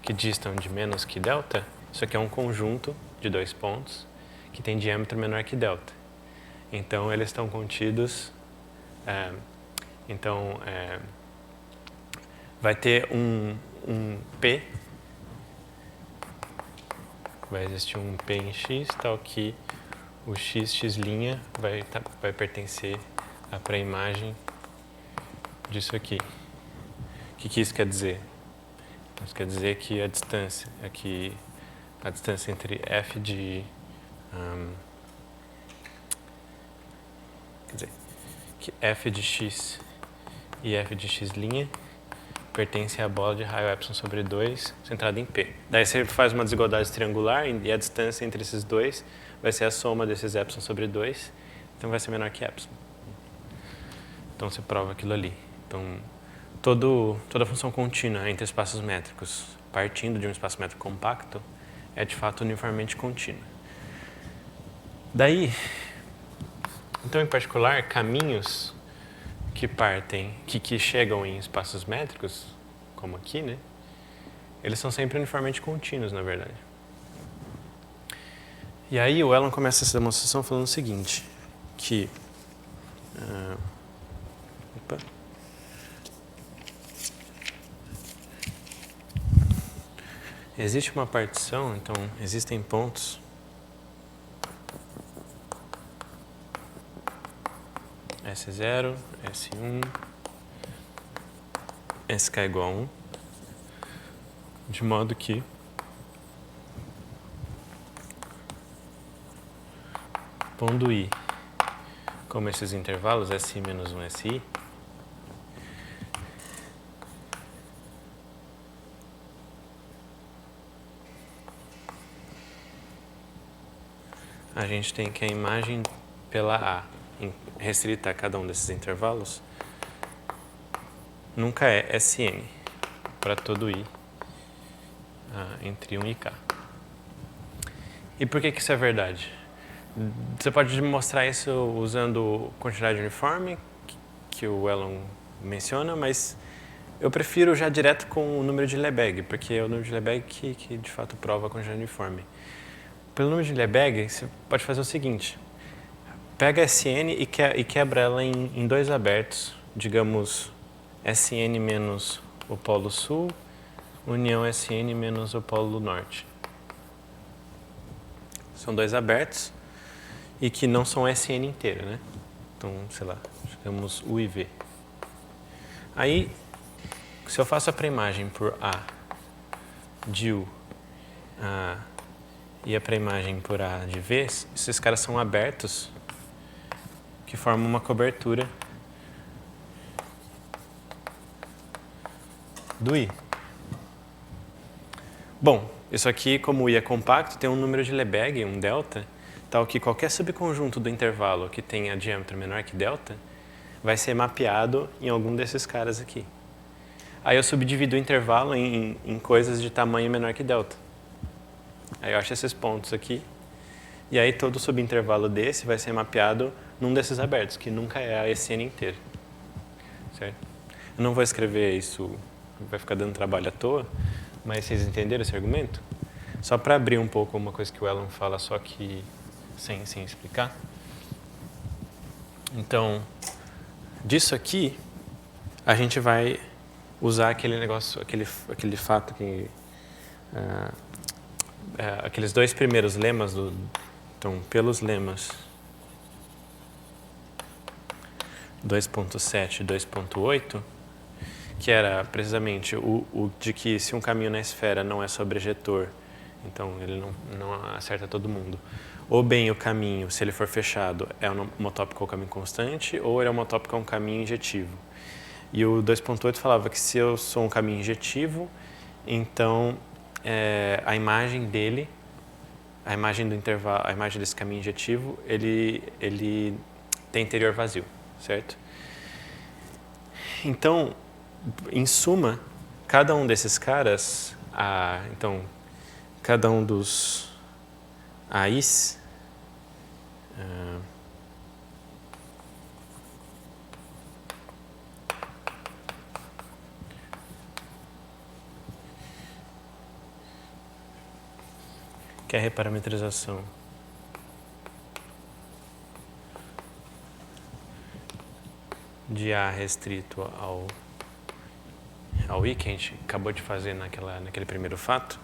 que distam de menos que delta, isso aqui é um conjunto de dois pontos que tem diâmetro menor que delta. Então, eles estão contidos... vai ter um P, vai existir um P em x, tal que o x' vai pertencer à pré-imagem disso aqui. O que isso quer dizer? Isso quer dizer que a distância entre f de... quer dizer, que f de x e f de x' pertencem à bola de raio epsilon sobre 2 centrada em P. Daí você faz uma desigualdade triangular e a distância entre esses dois vai ser a soma desses epsilon sobre 2, então vai ser menor que epsilon. Então você prova aquilo ali. Então, toda função contínua entre espaços métricos partindo de um espaço métrico compacto é de fato uniformemente contínua. Daí, então em particular, caminhos que chegam em espaços métricos, como aqui, né? Eles são sempre uniformemente contínuos, na verdade. E aí o Elon começa essa demonstração falando o seguinte, que... existe uma partição, então existem pontos S0, S1, SK igual a 1, de modo que pondo I como esses intervalos, SI menos 1, SI, a gente tem que a imagem pela A restrita a cada um desses intervalos nunca é Sn para todo I entre 1 e K. E por que isso é verdade? Você pode mostrar isso usando quantidade uniforme, que o Elon menciona, mas eu prefiro já direto com o número de Lebesgue, porque é o número de Lebesgue que de fato prova a quantidade uniforme. Pelo número de Lebesgue, você pode fazer o seguinte: pega Sn e quebra ela em dois abertos, digamos Sn menos o polo sul, união Sn menos o polo norte. São dois abertos e que não são Sn inteiro, né? Então, sei lá, digamos U e V. Aí, se eu faço a pré-imagem por A de U e a pré-imagem por A de V, esses caras são abertos que formam uma cobertura do I. Bom, isso aqui, como o I é compacto, tem um número de Lebesgue, um delta, tal que qualquer subconjunto do intervalo que tenha diâmetro menor que delta vai ser mapeado em algum desses caras aqui. Aí eu subdivido o intervalo em coisas de tamanho menor que delta. Aí eu acho esses pontos aqui. E aí todo subintervalo desse vai ser mapeado num desses abertos, que nunca é a SN inteira. Certo? Eu não vou escrever isso, vai ficar dando trabalho à toa, mas vocês entenderam esse argumento? Só para abrir um pouco uma coisa que o Elon fala, só que sem explicar. Então, disso aqui, a gente vai usar aquele negócio, aquele fato que... aqueles dois primeiros lemas, então, pelos lemas 2.7 e 2.8, que era precisamente o de que se um caminho na esfera não é sobrejetor, então ele não acerta todo mundo. Ou bem o caminho, se ele for fechado, é um homotópico ou caminho constante, ou ele é homotópico a um caminho injetivo. E o 2.8 falava que se eu sou um caminho injetivo, então a imagem dele, a imagem do intervalo, a imagem desse caminho injetivo, ele tem interior vazio, certo? Então, em suma, cada um desses caras, então, cada um dos AIs, que é a reparametrização de A restrito ao I, que a gente acabou de fazer naquele primeiro fato.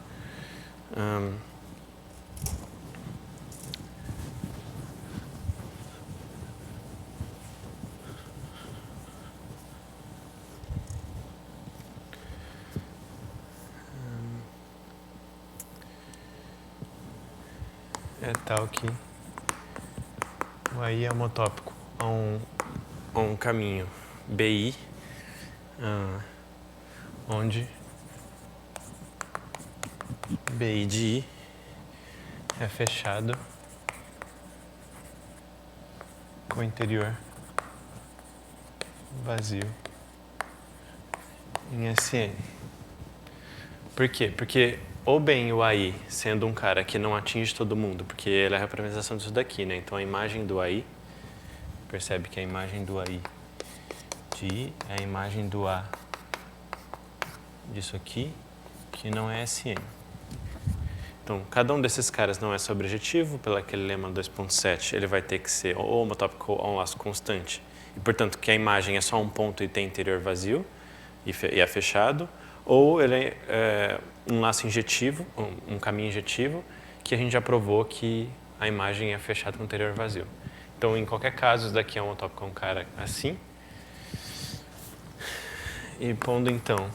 É tal que o AI é homotópico a um caminho BI, onde BI de I é fechado com interior vazio em SN. Por quê? Porque ou bem o AI, sendo um cara que não atinge todo mundo, porque ele é a representação disso daqui, né? Então a imagem do AI, percebe que a imagem do AI de I é a imagem do A disso aqui, que não é SN. Então, cada um desses caras não é sobrejetivo, pelo aquele lema 2.7, ele vai ter que ser ou homotópico ou um laço constante. E, portanto, que a imagem é só um ponto e tem interior vazio e é fechado, ou ele é um laço injetivo, um caminho injetivo, que a gente já provou que a imagem é fechada com interior vazio. Então, em qualquer caso, isso daqui é homotópico a um cara assim. E pondo, então,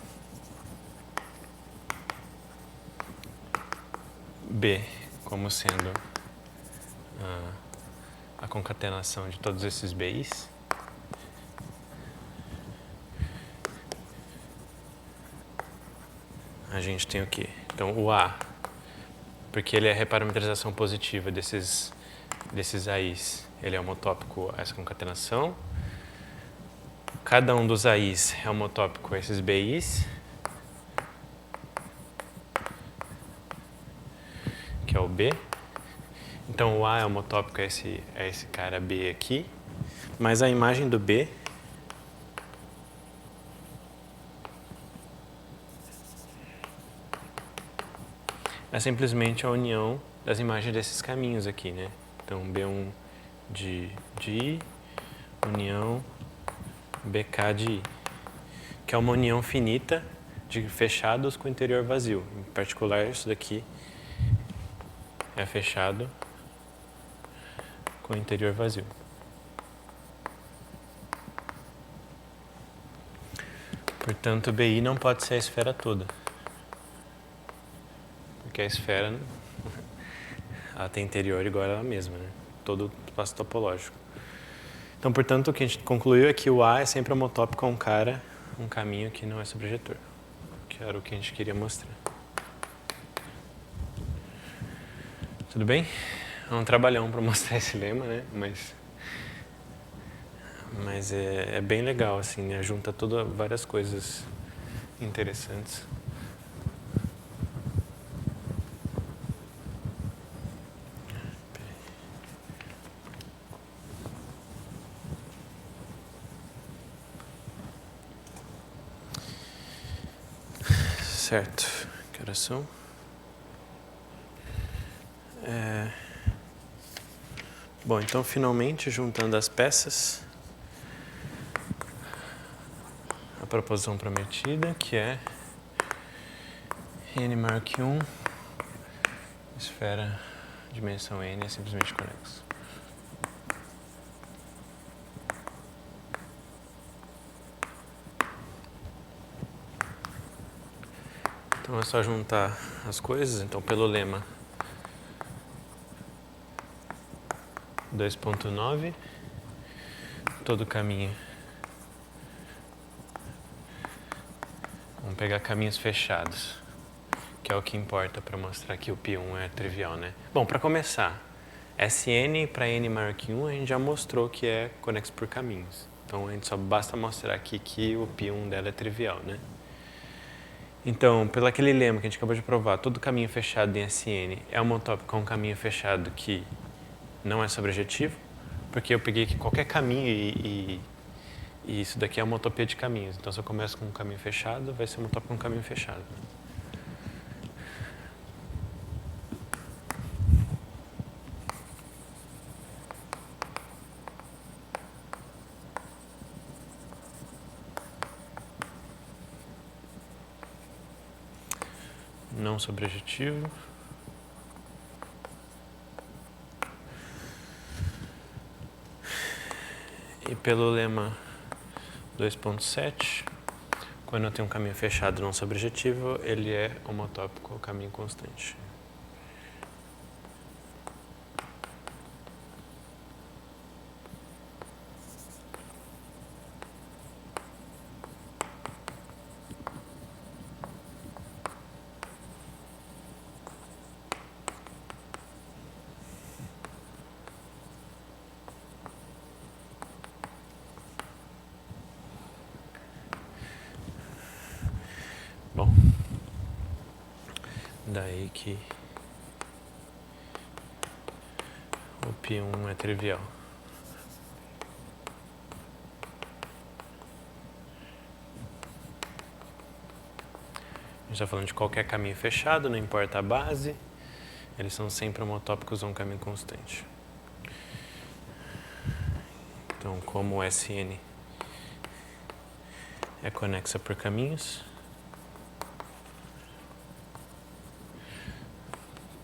B como sendo a concatenação de todos esses B's, a gente tem o quê? Então, o A, porque ele é a reparametrização positiva desses AIs, ele é homotópico a essa concatenação. Cada um dos AIs é homotópico a esses BIs, que é o B. Então, o A é homotópico a esse cara B aqui, mas a imagem do B é simplesmente a união das imagens desses caminhos aqui, né? Então, B1 de I, união BK de I, que é uma união finita de fechados com interior vazio. Em particular, isso daqui é fechado com interior vazio. Portanto, BI não pode ser a esfera toda. Porque a esfera ela tem interior igual a ela mesma, né? Todo espaço topológico. Então, portanto, o que a gente concluiu é que o A é sempre homotópico a um caminho que não é sobrejetor. Que era o que a gente queria mostrar. Tudo bem? É um trabalhão para mostrar esse lema, né? Mas é bem legal, assim, né? Junta várias coisas interessantes. Certo. Que horas são? Bom, então finalmente juntando as peças, a proposição prometida, que é n maior que 1, esfera dimensão n é simplesmente conexo. Então é só juntar as coisas, então pelo lema 2.9, todo caminho. Vamos pegar caminhos fechados, que é o que importa para mostrar que o π1 é trivial, né? Bom, para começar, Sn para n maior que 1 a gente já mostrou que é conexo por caminhos. Então a gente só basta mostrar aqui que o π1 dela é trivial, né? Então, pelo aquele lema que a gente acabou de provar, todo caminho fechado em Sn é homotópico a um caminho fechado que não é sobrejetivo, porque eu peguei aqui qualquer caminho e isso daqui é uma homotopia de caminhos. Então, se eu começo com um caminho fechado, vai ser homotópico com um caminho fechado. Não sobrejetivo. E pelo lema 2.7, quando eu tenho um caminho fechado não sobrejetivo, ele é homotópico ao caminho constante. Bom, daí que o π1 é trivial. A gente está falando de qualquer caminho fechado, não importa a base, eles são sempre homotópicos a um caminho constante. Então, como o Sn é conexa por caminhos,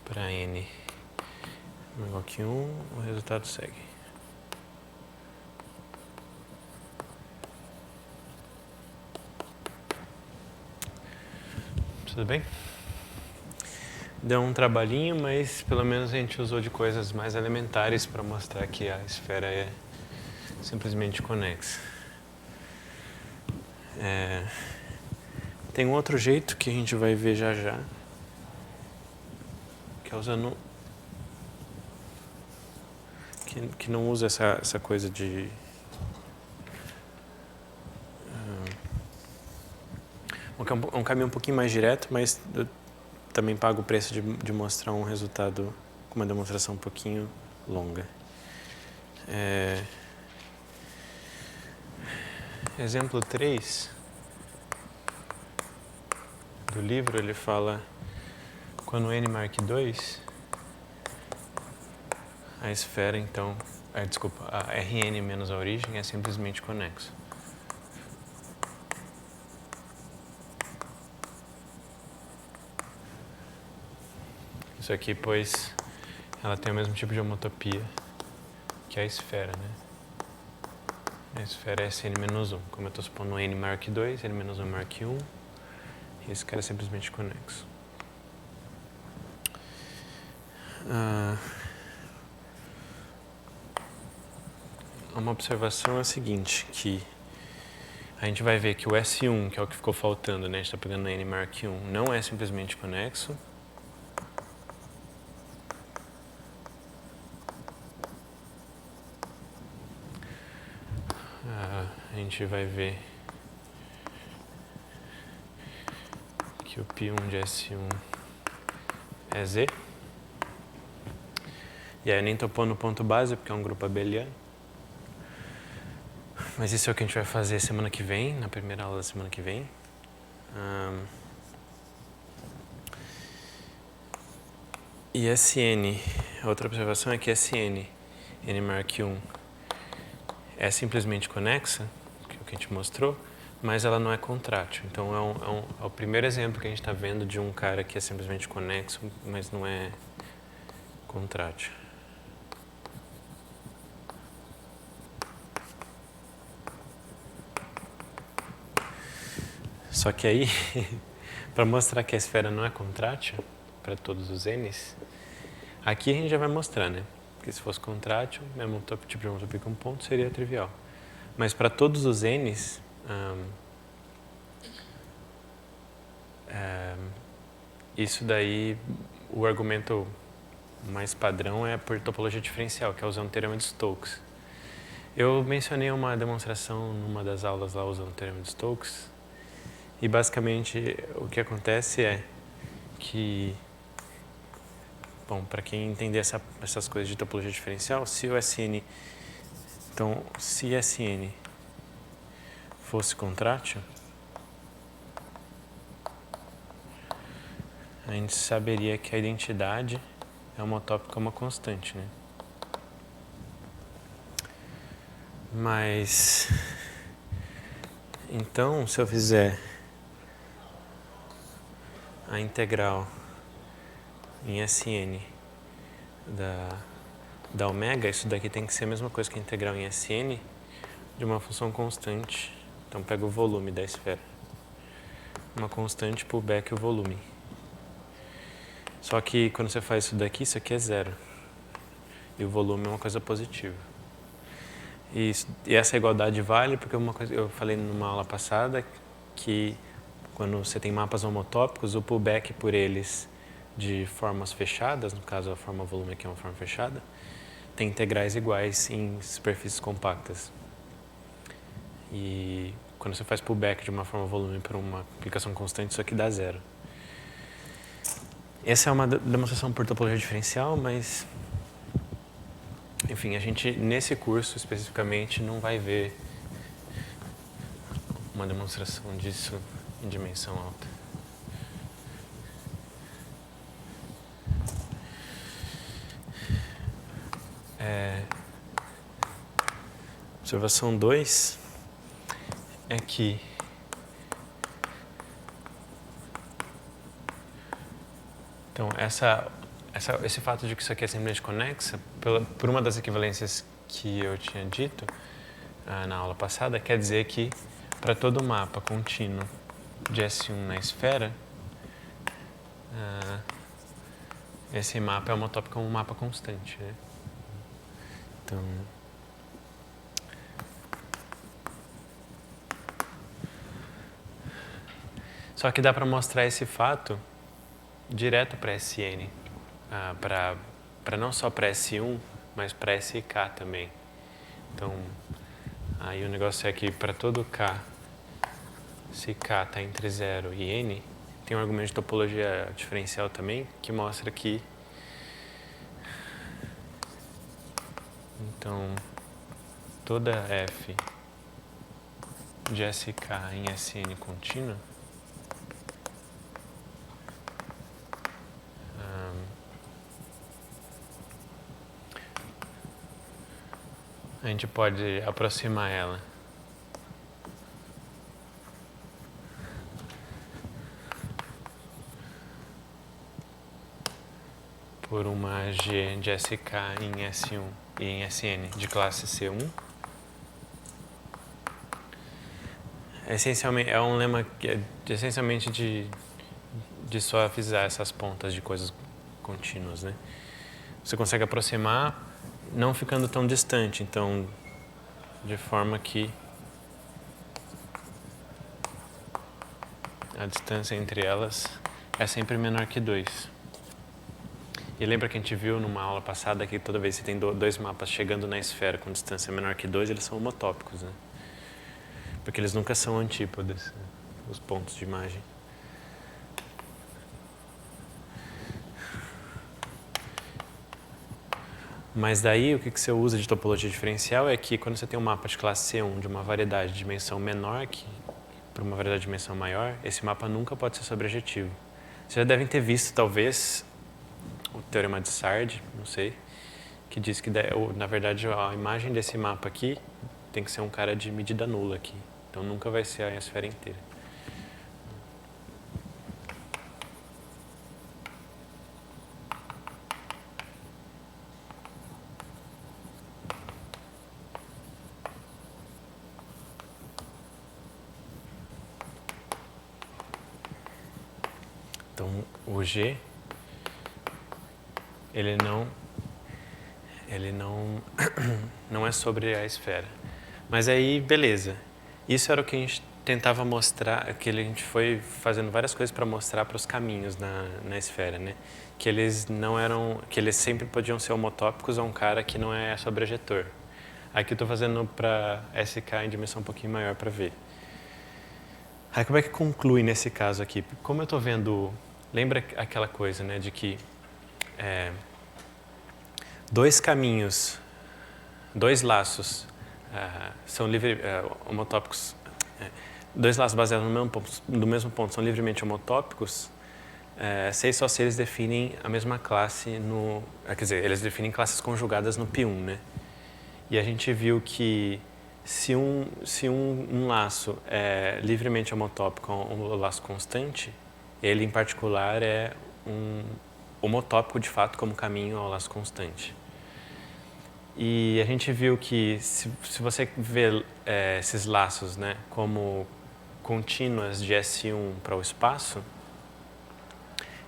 para n igual que 1, o resultado segue. Tudo bem? Deu um trabalhinho, mas pelo menos a gente usou de coisas mais elementares para mostrar que a esfera é simplesmente conexa. Tem um outro jeito que a gente vai ver já já, que é usando... que não usa essa coisa de... um caminho um pouquinho mais direto, mas eu também pago o preço de mostrar um resultado com uma demonstração um pouquinho longa. Exemplo 3 do livro, ele fala quando n maior que 2, a esfera, então, a Rn menos a origem é simplesmente conexo. Isso aqui, pois, ela tem o mesmo tipo de homotopia que a esfera, né? A esfera é Sn menos 1. Como eu estou supondo n maior que 2, n menos 1 maior que 1, e esse cara é simplesmente conexo. Uma observação é a seguinte, que a gente vai ver que o S1, que é o que ficou faltando, né? A gente está pegando n maior que 1, não é simplesmente conexo. a gente vai ver que o π1 de S1 é Z. E aí eu nem estou pondo ponto base porque é um grupo abeliano. Mas isso é o que a gente vai fazer semana que vem, na primeira aula da semana que vem. E Sn, a outra observação é que Sn, n maior que 1, é simplesmente conexa, que é o que a gente mostrou, mas ela não é contrátil. Então é o primeiro exemplo que a gente está vendo de um cara que é simplesmente conexo, mas não é contrátil. Só que aí, para mostrar que a esfera não é contrátil para todos os n's, aqui a gente já vai mostrar, né? Porque se fosse contrátil, mesmo tipo de homotopia com ponto, seria trivial. Mas para todos os n's, isso daí, o argumento mais padrão é por topologia diferencial, que é usando o teorema de Stokes. Eu mencionei uma demonstração numa das aulas lá usando o teorema de Stokes, e basicamente o que acontece é que, bom, para quem entender essas coisas de topologia diferencial, se o Sn, então, se Sn fosse contrátil, a gente saberia que a identidade é homotópica a uma constante, né? Mas, então, se eu fizer a integral em Sn da ômega, isso daqui tem que ser a mesma coisa que a integral em Sn de uma função constante. Então, pega o volume da esfera. Uma constante por Beck o volume. Só que quando você faz isso aqui é zero. E o volume é uma coisa positiva. E essa igualdade vale porque uma coisa eu falei numa aula passada que quando você tem mapas homotópicos, o pullback por eles de formas fechadas, no caso a forma volume aqui é uma forma fechada, tem integrais iguais em superfícies compactas. E quando você faz pullback de uma forma volume para uma aplicação constante, isso aqui dá zero. Essa é uma demonstração por topologia diferencial, mas enfim, a gente nesse curso especificamente não vai ver uma demonstração disso em dimensão alta. Observação 2 é que então esse fato de que isso aqui é simplesmente conexa, por uma das equivalências que eu tinha dito na aula passada, quer dizer que para todo mapa contínuo de S1 na esfera, esse mapa é homotópico como um mapa constante, né? Então, só que dá para mostrar esse fato direto para Sn, para não só para S1, mas para SK também. Então, aí o negócio é que para todo K, se K está entre 0 e N, tem um argumento de topologia diferencial também, que mostra que então toda F de SK em Sn contínua a gente pode aproximar ela por uma G de SK em S1 e em Sn de classe C1. Essencialmente, é um lema que é essencialmente de suavizar essas pontas de coisas contínuas, né? Você consegue aproximar não ficando tão distante, então de forma que a distância entre elas é sempre menor que 2. E lembra que a gente viu numa aula passada que toda vez que você tem dois mapas chegando na esfera com distância menor que 2, eles são homotópicos, né? porque eles nunca são antípodas, né? Os pontos de imagem. Mas daí o que você usa de topologia diferencial é que quando você tem um mapa de classe C1 de uma variedade de dimensão menor para uma variedade de dimensão maior, esse mapa nunca pode ser sobrejetivo. Vocês já devem ter visto, talvez, o teorema de Sard, não sei, que diz que, na verdade, a imagem desse mapa aqui tem que ser um cara de medida nula aqui. Então nunca vai ser a esfera inteira. Então, o G, ele não é sobre a esfera. Mas aí, beleza. Isso era o que a gente tentava mostrar, que a gente foi fazendo várias coisas para mostrar para os caminhos na esfera, né? Que eles sempre podiam ser homotópicos a um cara que não é sobrejetor. Aqui eu estou fazendo para SK em dimensão um pouquinho maior para ver. Aí como é que conclui nesse caso aqui? Como eu estou vendo... Lembra aquela coisa, né, de que dois caminhos, dois laços são homotópicos, dois laços baseados no mesmo ponto são livremente homotópicos, só se eles definem a mesma classe quer dizer, eles definem classes conjugadas no π1, né? E a gente viu que se um laço é livremente homotópico a um laço constante, ele, em particular, é um homotópico, de fato, como caminho ao laço constante. E a gente viu que, se você vê esses laços, né, como contínuas de S1 para o espaço,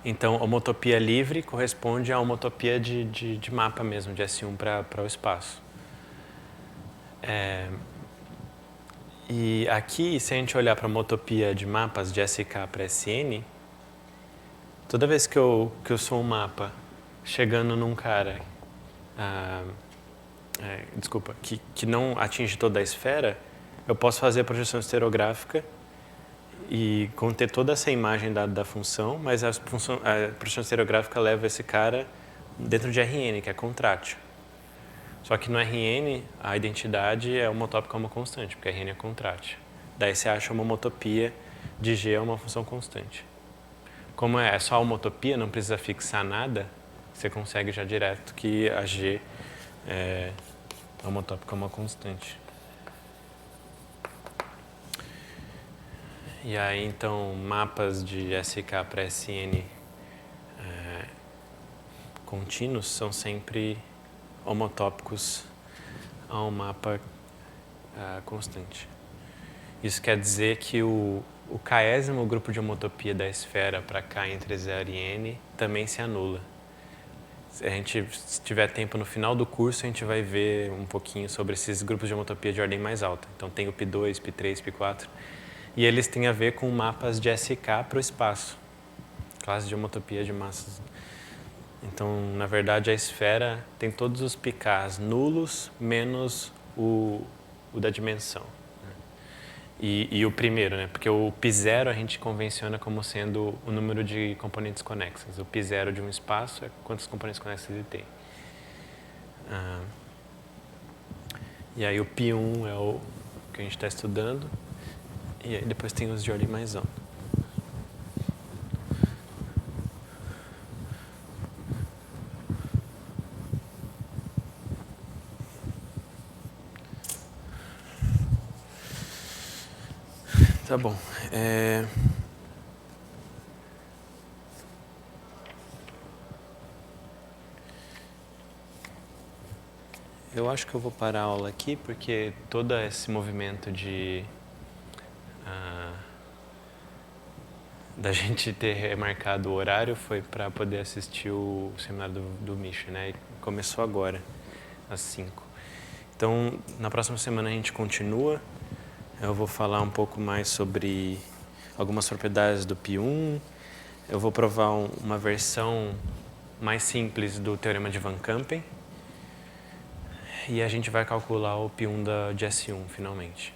então, homotopia livre corresponde a homotopia de mapa mesmo, de S1 para o espaço. E aqui, se a gente olhar para a homotopia de mapas de SK para SN, toda vez que eu sou um mapa chegando num cara que não atinge toda a esfera, eu posso fazer a projeção estereográfica e conter toda essa imagem da função, mas a projeção estereográfica leva esse cara dentro de Rn, que é contrátil. Só que no Rn, a identidade é homotópica a uma constante, porque Rn é contrátil. Daí você acha uma homotopia de G é uma função constante. Como é só uma homotopia, não precisa fixar nada, você consegue já direto que a G é homotópica a uma constante. E aí, então, mapas de SK para SN contínuos são sempre homotópicos a um mapa constante. Isso quer dizer que o késimo grupo de homotopia da esfera para K entre 0 e N também se anula. Se tiver tempo no final do curso, a gente vai ver um pouquinho sobre esses grupos de homotopia de ordem mais alta. Então tem o π2, π3, π4, e eles têm a ver com mapas de SK para o espaço, classe de homotopia de massas. Então, na verdade, a esfera tem todos os pKs nulos, menos o da dimensão. E o primeiro, né? Porque o π0 a gente convenciona como sendo o número de componentes conexas. O π0 de um espaço é quantos componentes conexos ele tem. E aí o π1 é o que a gente está estudando. E aí depois tem os de ordem mais alta. Tá bom. Eu acho que eu vou parar a aula aqui, porque todo esse movimento da gente ter remarcado o horário foi para poder assistir o seminário do Misha, né? E começou agora, às 5. Então, na próxima semana a gente continua. Eu vou falar um pouco mais sobre algumas propriedades do π1. Eu vou provar uma versão mais simples do teorema de Van Kampen. E a gente vai calcular o π1 de S1, finalmente.